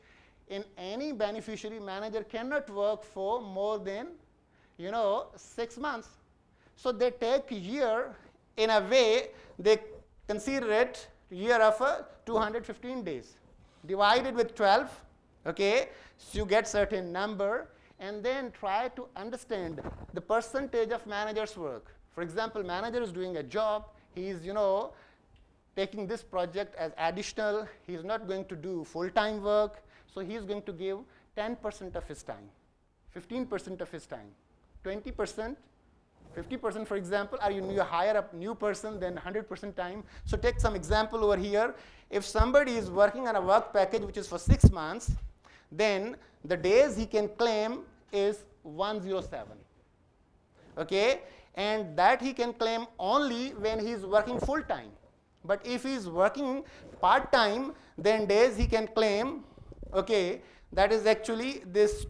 in any beneficiary, manager cannot work for more than 6 months. So they take year, in a way, they consider it year of 215 days. Divided with 12, okay? So you get certain number, and then try to understand the percentage of manager's work. For example, manager is doing a job, he is, taking this project as additional, he is not going to do full-time work, so he is going to give 10% of his time, 15% of his time, 20%, 50%, for example, or you hire a new person, then 100% time. So take some example over here. If somebody is working on a work package which is for 6 months, then the days he can claim is 107. Okay? And that he can claim only when he is working full time. But if he is working part time, then days he can claim, okay, that is actually this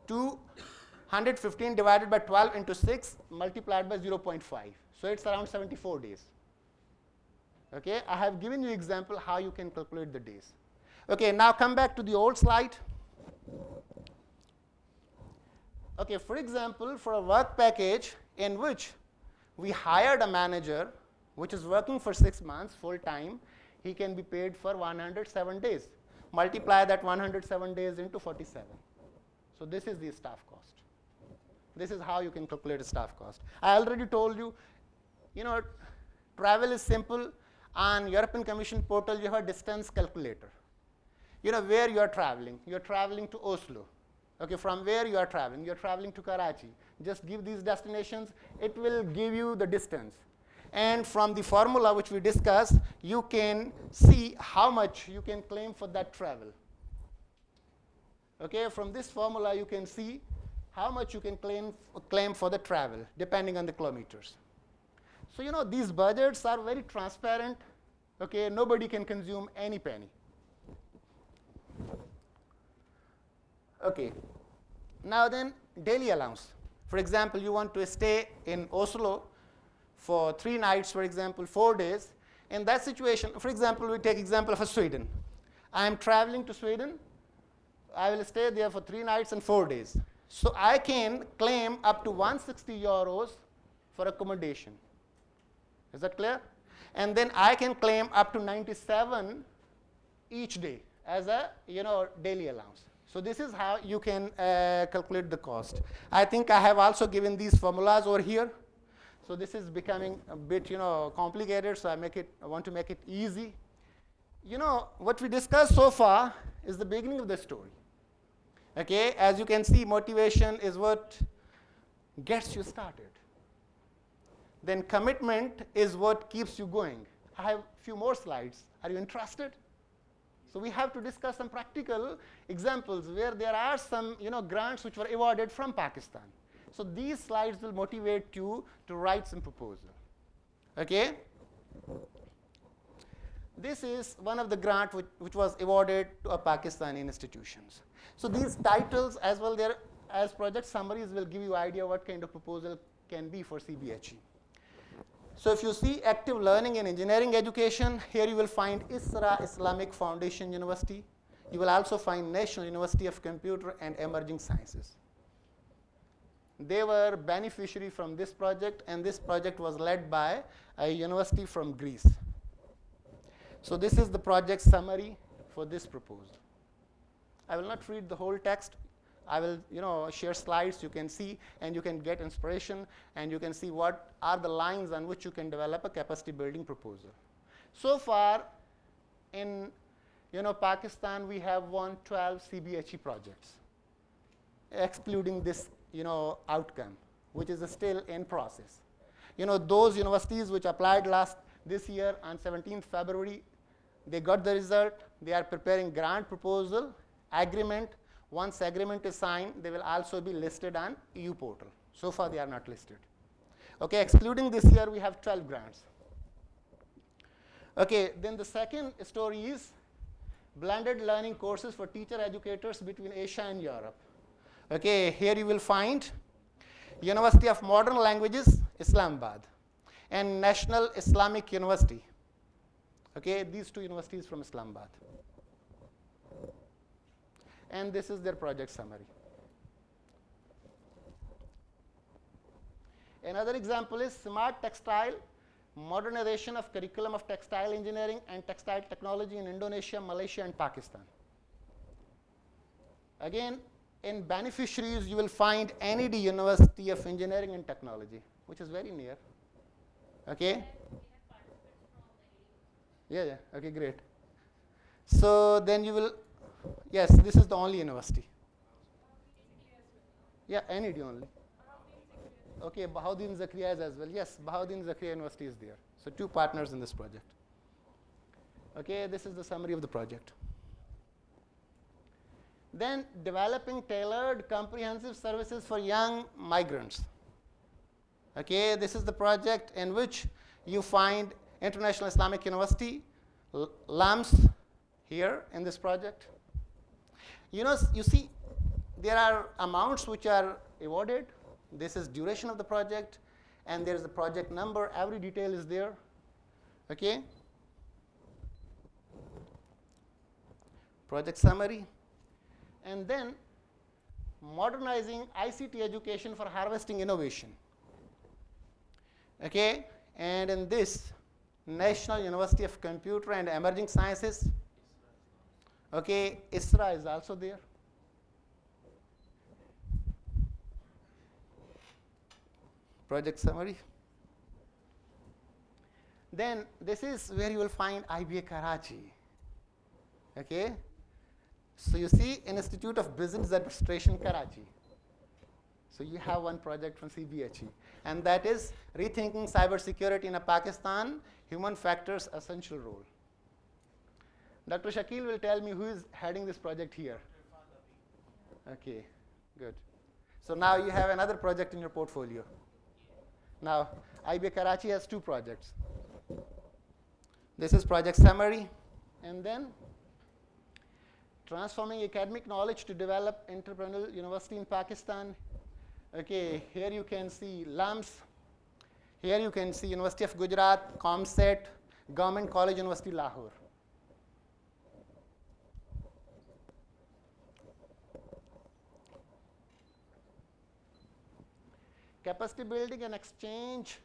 215 divided by 12 into 6 multiplied by 0.5. So it's around 74 days. Okay, I have given you example how you can calculate the days. Okay, now come back to the old slide. Okay, for example, for a work package in which we hired a manager which is working for 6 months full time, he can be paid for 107 days. Multiply that 107 days into 47. So this is the staff cost. This is how you can calculate a staff cost. I already told you, travel is simple. On European Commission portal, you have a distance calculator. Where you are traveling. You are traveling to Oslo. Okay, from where you are traveling? You are traveling to Karachi. Just give these destinations. It will give you the distance. And from the formula which we discussed, you can see how much you can claim for that travel. Okay, from this formula, you can see how much you can claim for the travel, depending on the kilometers. So, these budgets are very transparent. Okay, nobody can consume any penny. Okay, now then, daily allowance. For example, you want to stay in Oslo for 3 nights, for example, 4 days. In that situation, for example, we take example of Sweden. I am traveling to Sweden. I will stay there for 3 nights and 4 days. So I can claim up to 160 euros for accommodation. Is that clear? And then I can claim up to 97 each day as a daily allowance. So this is how you can calculate the cost. I think I have also given these formulas over here. So this is becoming a bit complicated, so I want to make it easy. What we discussed so far is the beginning of the story. Okay, as you can see, motivation is what gets you started. Then commitment is what keeps you going. I have a few more slides. Are you interested? So we have to discuss some practical examples where there are some grants which were awarded from Pakistan. So these slides will motivate you to write some proposal. Okay? This is one of the grants which was awarded to a Pakistani institutions. So these titles as well there as project summaries will give you idea what kind of proposal can be for CBHE. So if you see active learning in engineering education, here you will find ISRA Islamic Foundation University. You will also find National University of Computer and Emerging Sciences. They were beneficiary from this project, and this project was led by a university from Greece. So this is the project summary for this proposal. I will not read the whole text. I will, share slides. You can see, and you can get inspiration, and you can see what are the lines on which you can develop a capacity building proposal. So far, in Pakistan, we have won 12 CBHE projects, excluding this outcome, which is still in process. Those universities which applied this year on 17th February, they got the result. They are preparing grant proposal, agreement. Once agreement is signed, they will also be listed on EU portal. So far, they are not listed. Okay, excluding this year, we have 12 grants. Okay, then the second story is blended learning courses for teacher educators between Asia and Europe. Okay, here you will find University of Modern Languages, Islamabad, and National Islamic University. Okay, these two universities from Islamabad. And this is their project summary. Another example is Smart Textile, modernization of curriculum of textile engineering and textile technology in Indonesia, Malaysia, and Pakistan. Again, in beneficiaries, you will find NED, University of Engineering and Technology, which is very near. Okay? Yeah, okay, great. So then you will, yes, this is the only university. Yeah, NED only. Okay, Bahauddin Zakariya is as well. Yes, Bahauddin Zakariya University is there. So 2 partners in this project. Okay, this is the summary of the project. Then developing tailored comprehensive services for young migrants. Okay, this is the project in which you find International Islamic University, LAMS here in this project. You see, there are amounts which are awarded. This is duration of the project, and there is the project number. Every detail is there. Okay. Project summary. And then modernizing ICT education for harvesting innovation. Okay. And in this, National University of Computer and Emerging Sciences. Okay. ISRA is also there. Project summary. Then this is where you will find IBA Karachi. Okay. So you see Institute of Business Administration, Karachi. So you have one project from CBHE, and that is rethinking cybersecurity in Pakistan, human factors essential role. Dr. Shakil will tell me who is heading this project here. Okay, good. So now you have another project in your portfolio. Now, IBA Karachi has 2 projects. This is project summary, and then transforming academic knowledge to develop entrepreneurial university in Pakistan. Okay, here you can see LAMS. Here you can see University of Gujarat, ComSet, Government College University, Lahore. Capacity building and exchange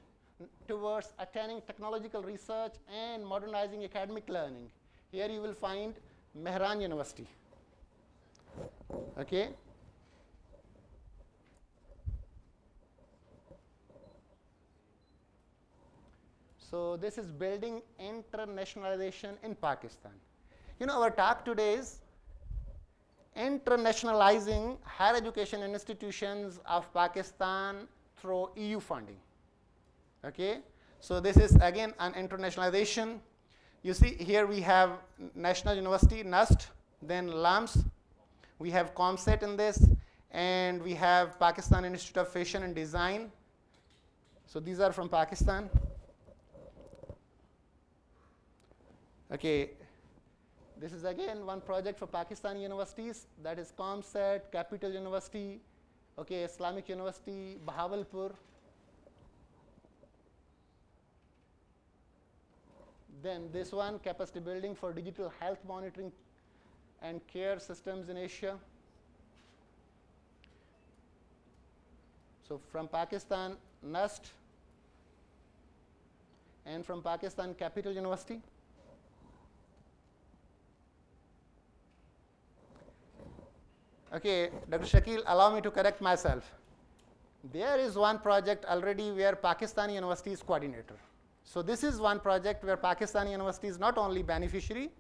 towards attaining technological research and modernizing academic learning. Here you will find Mehran University. Okay. So this is building internationalization in Pakistan. Our talk today is internationalizing higher education institutions of Pakistan through EU funding. Okay, so this is again an internationalization. You see here we have National University, NUST, then LAMS, we have ComSet in this, and we have Pakistan Institute of Fashion and Design. So these are from Pakistan. Okay, this is again one project for Pakistani universities, that is ComSet, Capital University, okay, Islamic University, Bahawalpur. Then this one, capacity building for digital health monitoring and care systems in Asia. So from Pakistan, NUST, and from Pakistan, Capital University. Okay, Dr. Shakil, allow me to correct myself. There is one project already where Pakistani University is coordinator. So this is one project where Pakistani University is not only beneficiary,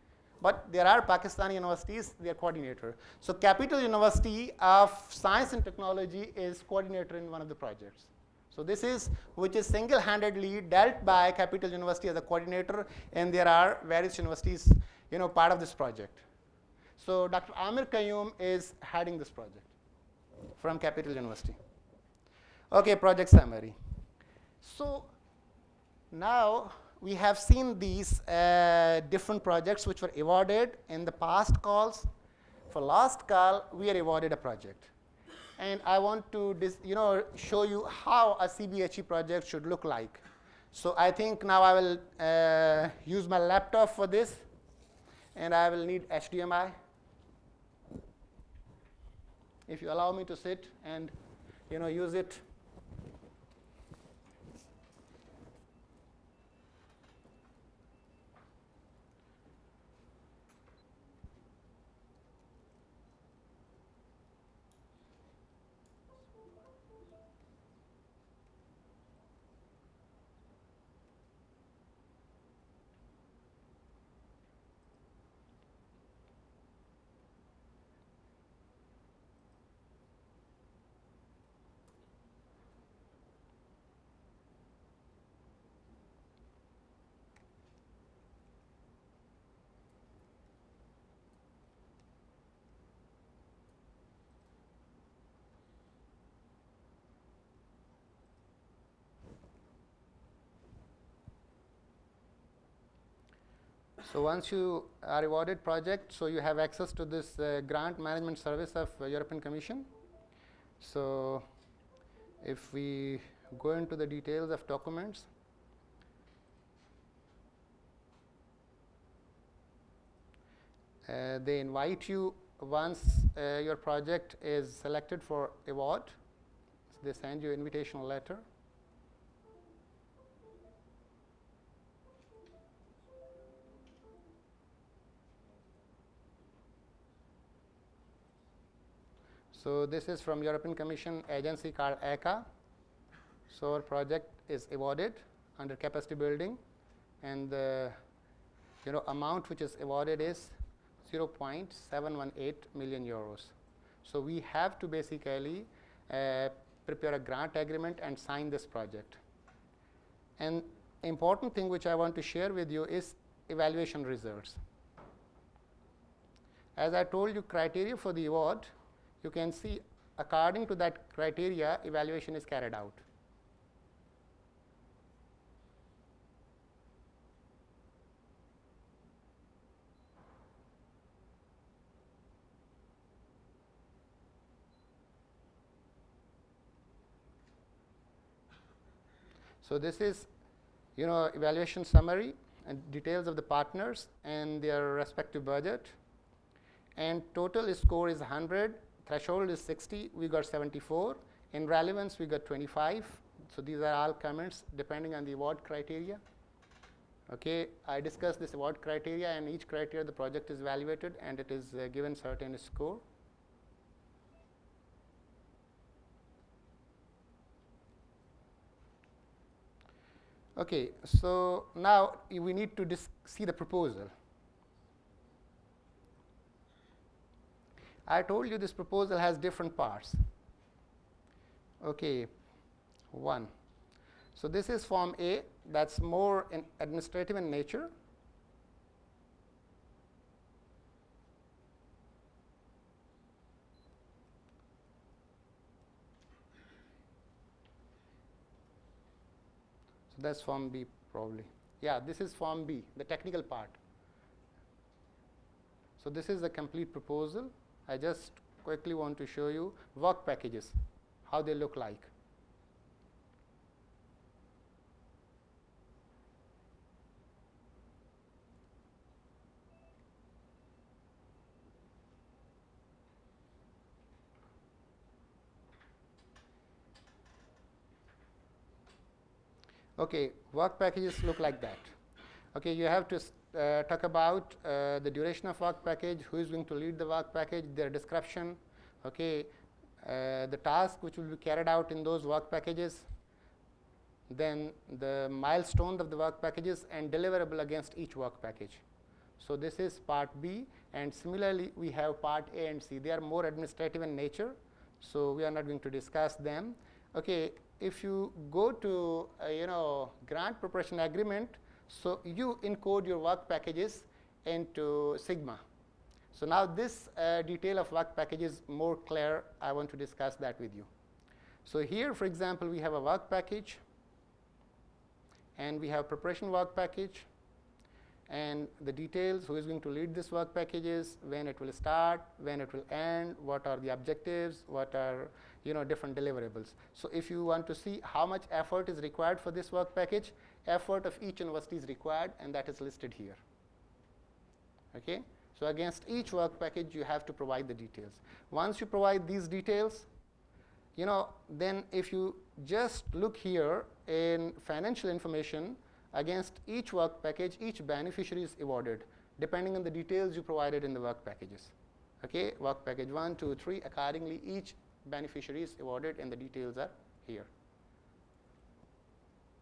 but there are Pakistani universities, they are coordinator. So Capital University of Science and Technology is coordinator in one of the projects. So this is, which is single-handedly dealt by Capital University as a coordinator, and there are various universities, part of this project. So Dr. Amir Qayyum is heading this project from Capital University. Okay, project summary. So now we have seen these different projects which were awarded in the past calls. For last call, we are awarded a project. And I want to show you how a CBHE project should look like. So I think now I will use my laptop for this, and I will need HDMI. If you allow me to sit and use it. So once you are awarded project, so you have access to this grant management service of European Commission. So if we go into the details of documents, they invite you once your project is selected for award. So they send you an invitational letter. So this is from European Commission agency called ECA. So our project is awarded under capacity building, and the amount which is awarded is 0.718 million euros. So we have to basically prepare a grant agreement and sign this project. And important thing which I want to share with you is evaluation results. As I told you, criteria for the award, you can see according to that criteria, evaluation is carried out. So this is, evaluation summary and details of the partners and their respective budget. And total score is 100. Threshold is 60, we got 74. In relevance, we got 25. So these are all comments depending on the award criteria. Okay, I discussed this award criteria, and each criteria the project is evaluated and it is given certain score. Okay, so now we need to see the proposal. I told you this proposal has different parts. Okay, 1. So this is Form A, that's more administrative in nature. So that's Form B probably. Yeah, this is Form B, the technical part. So this is the complete proposal. I just quickly want to show you work packages, how they look like. Okay, work packages look like that. Okay, you have to talk about the duration of work package, who is going to lead the work package, their description, Okay, the task which will be carried out in those work packages, then the milestone of the work packages and deliverable against each work package. So this is part B, and similarly we have part A and C. They are more administrative in nature, so we are not going to discuss them. Okay, if you go to grant preparation agreement, so you encode your work packages into Sigma. So now this detail of work package is more clear. I want to discuss that with you. So here, for example, we have a work package, and we have preparation work package, and the details, who is going to lead this work packages, when it will start, when it will end, what are the objectives, what are different deliverables. So if you want to see how much effort is required for this work package, effort of each university is required, and that is listed here. Okay? So against each work package, you have to provide the details. Once you provide these details, then if you just look here in financial information, against each work package, each beneficiary is awarded, depending on the details you provided in the work packages. Okay, work package 1, 2, 3, accordingly, each beneficiary is awarded, and the details are here.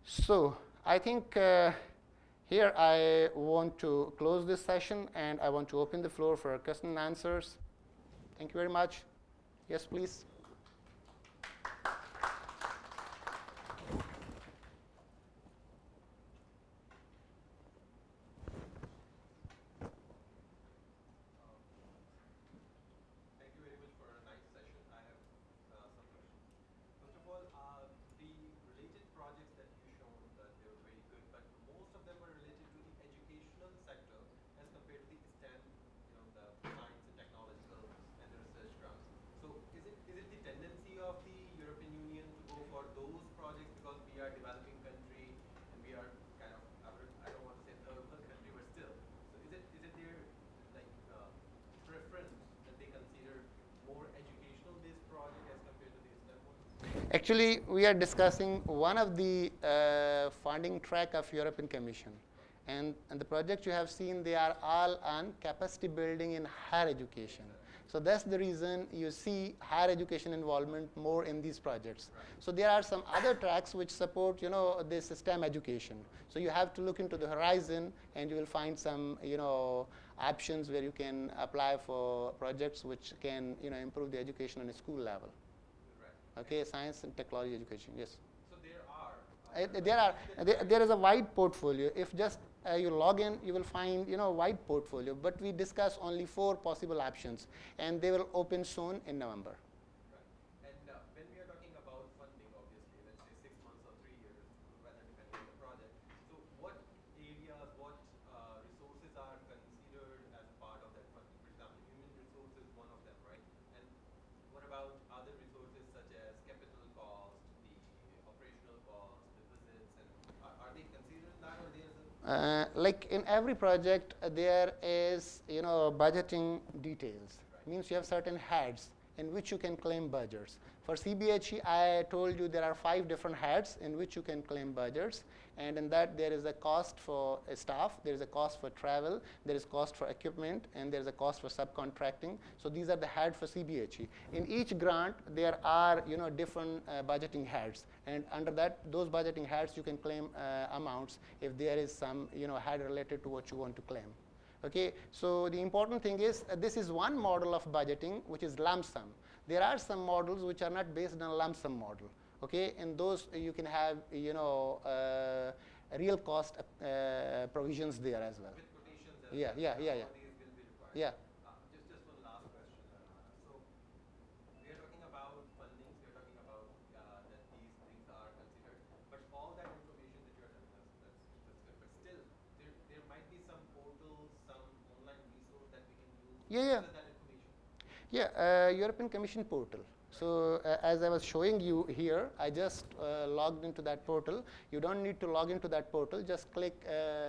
So I think here I want to close this session, and I want to open the floor for question and answers. Thank you very much. Yes, please. Actually, we are discussing one of the funding track of European Commission. And the projects you have seen, they are all on capacity building in higher education. So that's the reason you see higher education involvement more in these projects. So there are some other tracks which support, this STEM education. So you have to look into the horizon, and you will find some, options where you can apply for projects which can, improve the education on a school level. Okay, science and technology education, yes. So there is a wide portfolio. If just you log in, you will find wide portfolio. But we discuss only 4 possible options, and they will open soon in November. Right. And when we are talking about funding, obviously, let's say 6 months or 3 years, rather depending on the project. So what areas, what resources are considered as part of that funding? For example, human resources is one of them, right? And what about other resources such as capital cost, the operational cost, the visits, and are they considered in that, or there's like in every project, there is budgeting details. Right. Means you have certain heads in which you can claim budgets. For CBHE, I told you there are 5 different heads in which you can claim budgets, and in that there is a cost for staff, there is a cost for travel, there is cost for equipment, and there is a cost for subcontracting. So these are the heads for CBHE. In each grant, there are different budgeting heads, and under that, those budgeting heads, you can claim amounts if there is some head related to what you want to claim. Okay, so the important thing is this is one model of budgeting, which is lump sum. There are some models which are not based on a lump sum model. Okay, in those you can have real cost provisions there as well. with quotations? Yeah. These will be required. Yeah. Just one last question. So we are talking about fundings. We are talking about that these things are considered. But all that information that you are telling us, that's good. But still, there might be some portals, some online resource that we can use to Yeah. access that information. Yeah, European Commission portal. So as I was showing you here, I just logged into that portal. You don't need to log into that portal. Just click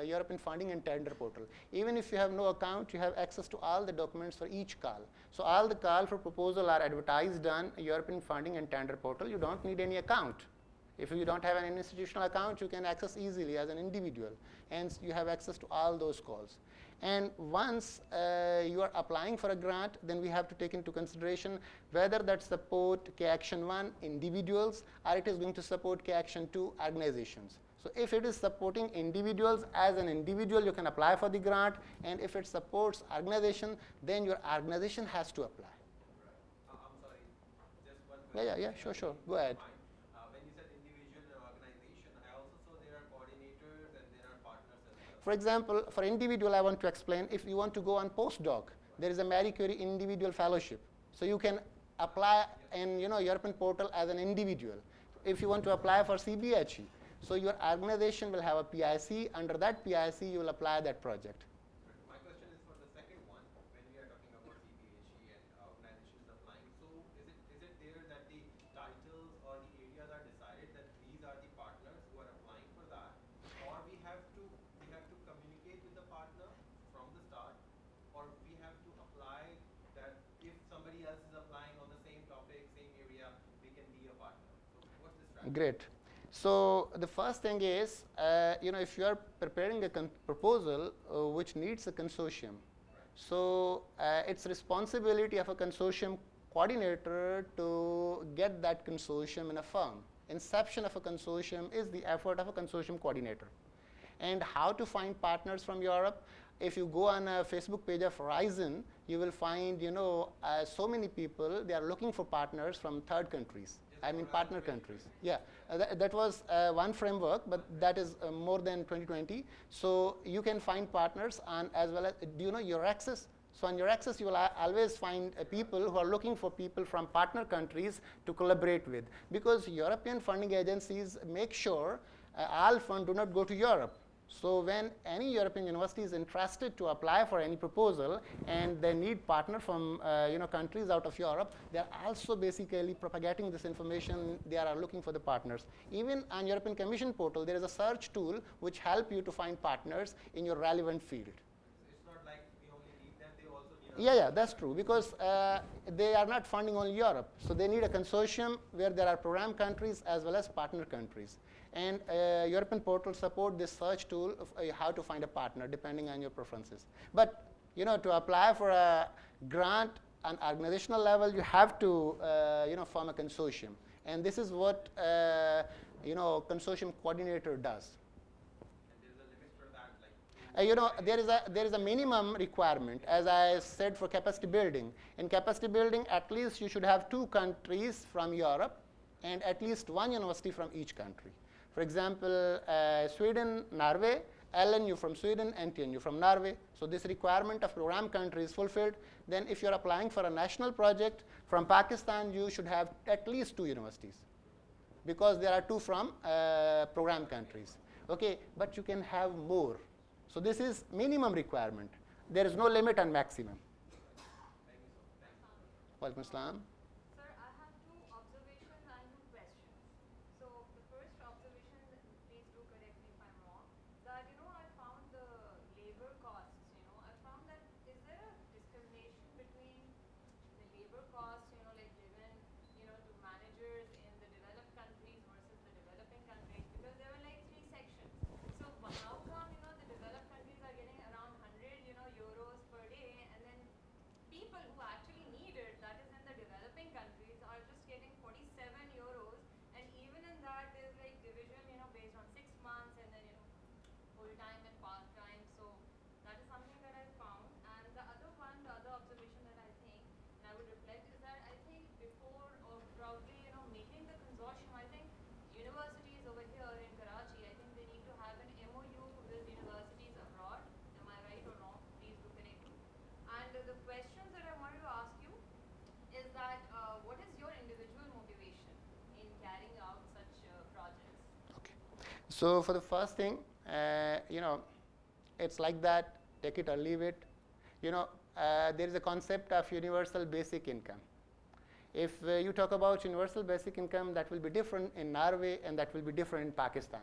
European Funding and Tender portal. Even if you have no account, you have access to all the documents for each call. So all the call for proposal are advertised on European Funding and Tender portal. You don't need any account. If you don't have an institutional account, you can access easily as an individual. And you have access to all those calls. And once you are applying for a grant, then we have to take into consideration whether that support K Action 1 individuals or it is going to support K Action 2 organizations. So if it is supporting individuals, as an individual you can apply for the grant, and if it supports organization, then your organization has to apply. I'm sorry, just one Yeah, question. sure. Go ahead. When you said individual and organization, I also saw there are coordinators and there are partners as well. For example, for individual, I want to explain, if you want to go on postdoc, there is a Marie Curie individual fellowship. So you can apply in European portal as an individual. If you want to apply for CBHE, so your organization will have a PIC. Under that PIC, you will apply that project. My question is for the second one, when we are talking about CBHE and organizations applying. So is it there that the titles or the areas are decided that these are the partners who are applying for that, or we have to communicate with the partner from the start, or we have to apply that if somebody else is applying on the same topic, same area, we can be a partner. So what's the strategy? Great. So the first thing is, if you are preparing a proposal which needs a consortium, so it's responsibility of a consortium coordinator to get that consortium in a firm. Inception of a consortium is the effort of a consortium coordinator. And how to find partners from Europe? If you go on a Facebook page of Horizon, you will find so many people, they are looking for partners from third countries. I mean partner countries. Yeah, that was one framework, but that is more than 2020. So you can find partners on, as well as, do you know your access? So on your access, you will always find people who are looking for people from partner countries to collaborate with. Because European funding agencies make sure all funds do not go to Europe. So when any European university is interested to apply for any proposal and they need partner from countries out of Europe, they are also basically propagating this information. They are looking for the partners. Even on European Commission portal, there is a search tool which help you to find partners in your relevant field. It's not like we only need them, they also need us. Yeah, that's true, because they are not funding only Europe. So they need a consortium where there are program countries as well as partner countries. And European portal support this search tool of how to find a partner depending on your preferences. But to apply for a grant on organizational level, you have to form a consortium. And this is what consortium coordinator does. And there's a limit for that, like There is a minimum requirement, as I said, for capacity building. In capacity building, at least you should have 2 countries from Europe and at least 1 university from each country. For example, Sweden, Norway, LNU from Sweden, NTNU from Norway. So this requirement of program country is fulfilled. Then if you're applying for a national project from Pakistan, you should have at least 2 universities, because there are 2 from program countries. Okay, but you can have more. So this is minimum requirement. There is no limit on maximum. Walaikum Assalam. Sir, I have 2 observations and 2 questions. So the first observation, please do correct me if I'm wrong, that I found the labor costs. I found that is there a discrimination between the labor costs, like given to managers in the developed countries versus the developing countries, because there were like 3 sections. So how come the developed countries are getting around 100 euros per day, and then people who actually need it, that is in the developing countries, are just getting 47 euros, and even in that there's like division based on 6 months and then full time and part time. So that is something that I found. And the other observation that I think and I would reflect is that I think before or probably making the consortium, I think universities over here in Karachi, I think they need to have an MOU with universities abroad. Am I right or wrong? Please do correct me. And the questions that I wanted to ask you is that what is your individual motivation in carrying out such projects? Okay. So for the first thing, it's like that, take it or leave it. There is a concept of universal basic income. If you talk about universal basic income, that will be different in Norway and that will be different in Pakistan,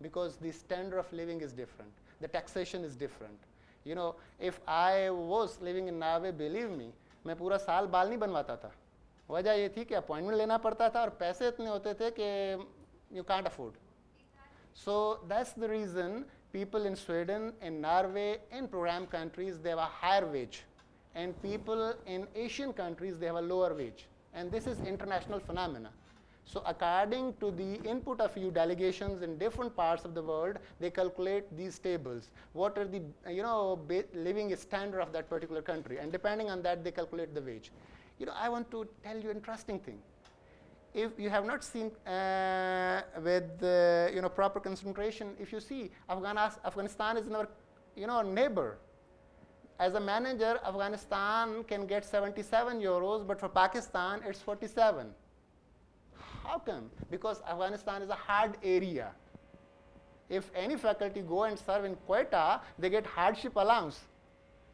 because the standard of living is different. The taxation is different. If I was living in Norway, believe me, मैं पूरा साल बाल नहीं बनवाता था. वजह ये थी कि अपॉइंटमेंट लेना पड़ता था और पैसे इतने होते थे कि you can't afford. So that's the reason people in Sweden, in Norway, in program countries, they have a higher wage. And people in Asian countries, they have a lower wage. And this is international phenomena. So according to the input of few delegations in different parts of the world, they calculate these tables. What are the living standard of that particular country? And depending on that, they calculate the wage. I want to tell you an interesting thing. If you have not seen with proper concentration, if you see Afghanistan is our neighbor. As a manager, Afghanistan can get 77 euros, but for Pakistan, it's 47. How come? Because Afghanistan is a hard area. If any faculty go and serve in Quetta, they get hardship allowance.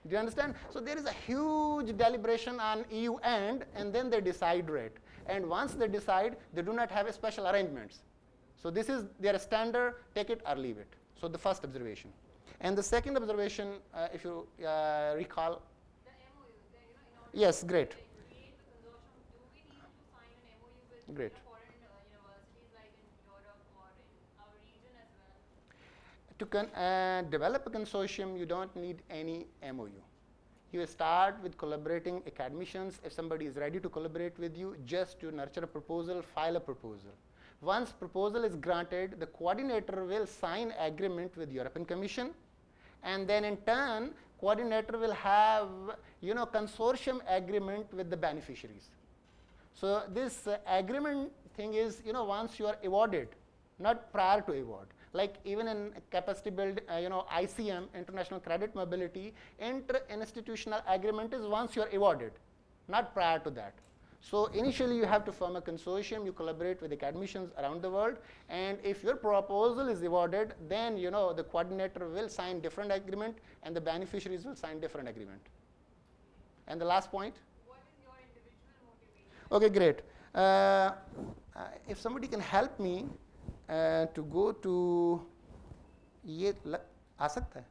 Do you understand? So there is a huge deliberation on EU end, and then they decide rate. And once they decide, they do not have a special arrangements. So this is their standard, take it or leave it. So the first observation. And the second observation, if you recall. The MOU, in order Yes, to great. create the consortium, do we need to sign an MOU with Great. foreign universities like in Europe or in our region as well? To develop a consortium, you don't need any MOU. You start with collaborating academicians. If somebody is ready to collaborate with you, just to nurture a proposal, file a proposal. Once proposal is granted, the coordinator will sign agreement with European Commission, and then in turn, coordinator will have consortium agreement with the beneficiaries. So this agreement thing is once you are awarded, not prior to award. Like even in capacity build, ICM, International Credit Mobility, inter-institutional agreement is once you are awarded, not prior to that. So initially you have to form a consortium, you collaborate with academicians around the world, and if your proposal is awarded, then the coordinator will sign different agreement and the beneficiaries will sign different agreement. And the last point? What is your individual motivation? Okay, great. If somebody can help me to go to ये आ सकता है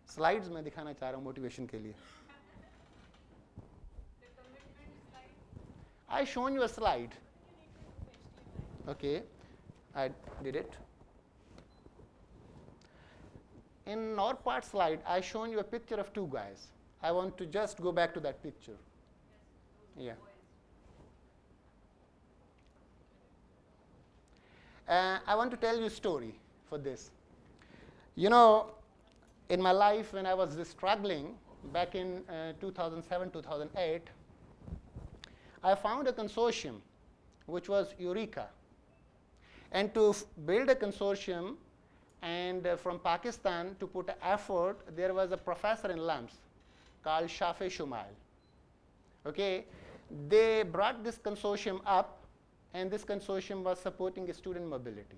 slides में दिखाना चाह रहा हूँ motivation के लिए. The commitment slide. I shown you a slide. Okay, I did it. In our part slide, I shown you a picture of two guys. I want to just go back to that picture. Yeah. I want to tell you a story for this. In my life when I was struggling back in 2007, 2008, I found a consortium which was Eureka. And to build a consortium and from Pakistan to put an effort, there was a professor in LUMS called Shafe Shumail. Okay, they brought this consortium up, and this consortium was supporting student mobility.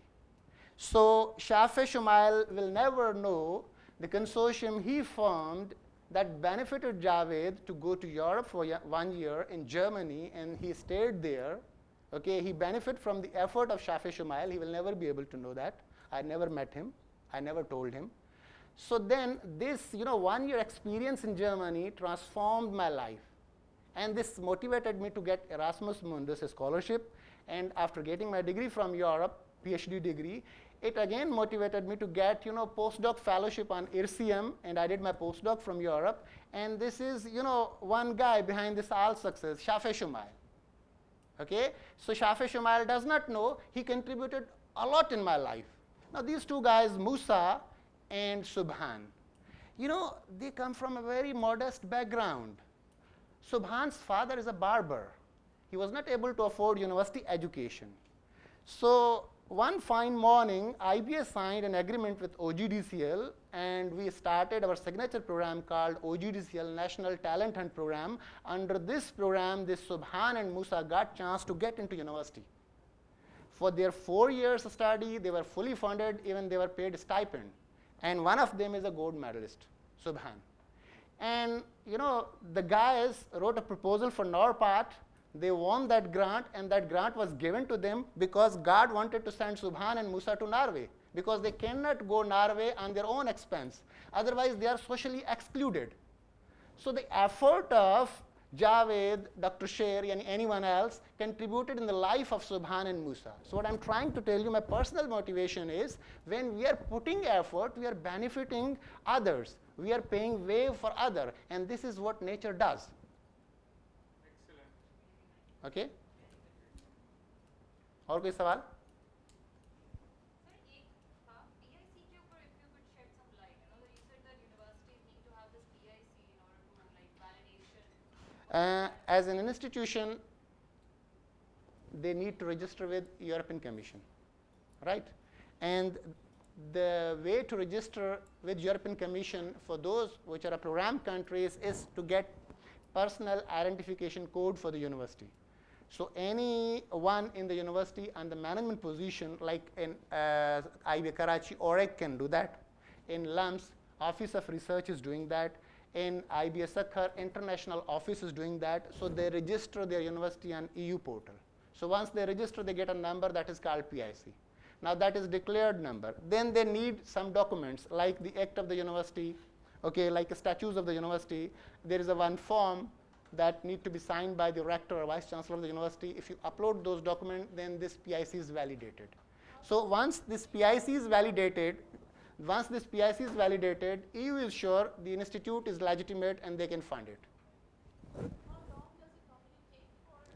So Shafe Shumail will never know the consortium he formed that benefited Javed to go to Europe for 1 year in Germany, and he stayed there. Okay, he benefited from the effort of Shafe Shumail. He will never be able to know that. I never met him. I never told him. So then this 1 year experience in Germany transformed my life. And this motivated me to get Erasmus Mundus scholarship. And after getting my degree from Europe, PhD degree, it again motivated me to get postdoc fellowship on IRCM, and I did my postdoc from Europe. And this is one guy behind this all success, Shafe Shumail. Okay, so Shafe Shumail does not know he contributed a lot in my life. Now these two guys, Musa and Subhan, they come from a very modest background. Subhan's father is a barber. He was not able to afford university education. So one fine morning, IBA signed an agreement with OGDCL, and we started our signature program called OGDCL National Talent Hunt Program. Under this program, this Subhan and Musa got chance to get into university. For their 4 years of study, they were fully funded, even they were paid stipend. And one of them is a gold medalist, Subhan. And the guys wrote a proposal for NORPAT. They won that grant, and that grant was given to them because God wanted to send Subhan and Musa to Norway, because they cannot go Norway on their own expense. Otherwise, they are socially excluded. So the effort of Javed, Dr. Sher, and anyone else contributed in the life of Subhan and Musa. So what I'm trying to tell you, my personal motivation is when we are putting effort, we are benefiting others. We are paying way for other, and this is what nature does. Excellent. Okay? और कोई सवाल? Sir, PIC के ऊपर if you could shed some light. You know, you said that universities need to have this PIC in order to like validation. As an institution, they need to register with European Commission, right? And the way to register with European Commission for those which are program countries is to get personal identification code for the university. So anyone in the university and the management position, like in IBA Karachi, OREC can do that. In LUMS, Office of Research is doing that. In IBA Sakhar, International Office is doing that. So they register their university on EU portal. So once they register, they get a number that is called PIC. Now that is declared number. Then they need some documents like the Act of the university, okay, like the statutes of the university. There is a one form that need to be signed by the rector or vice chancellor of the university. If you upload those documents, then this PIC is validated. So once this PIC is validated, EU is sure the institute is legitimate and they can fund it. How long does it normally take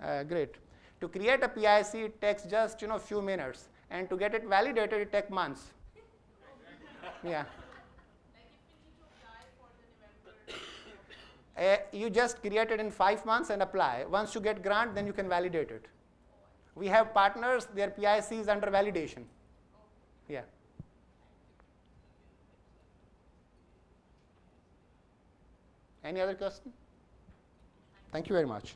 for? Great. To create a PIC, it takes just few minutes, and to get it validated, it takes months. Yeah. Like if we need to apply for the November. You just create it in 5 months and apply. Once you get grant, then you can validate it. We have partners, their PIC is under validation. Yeah. Any other question? Thank you very much.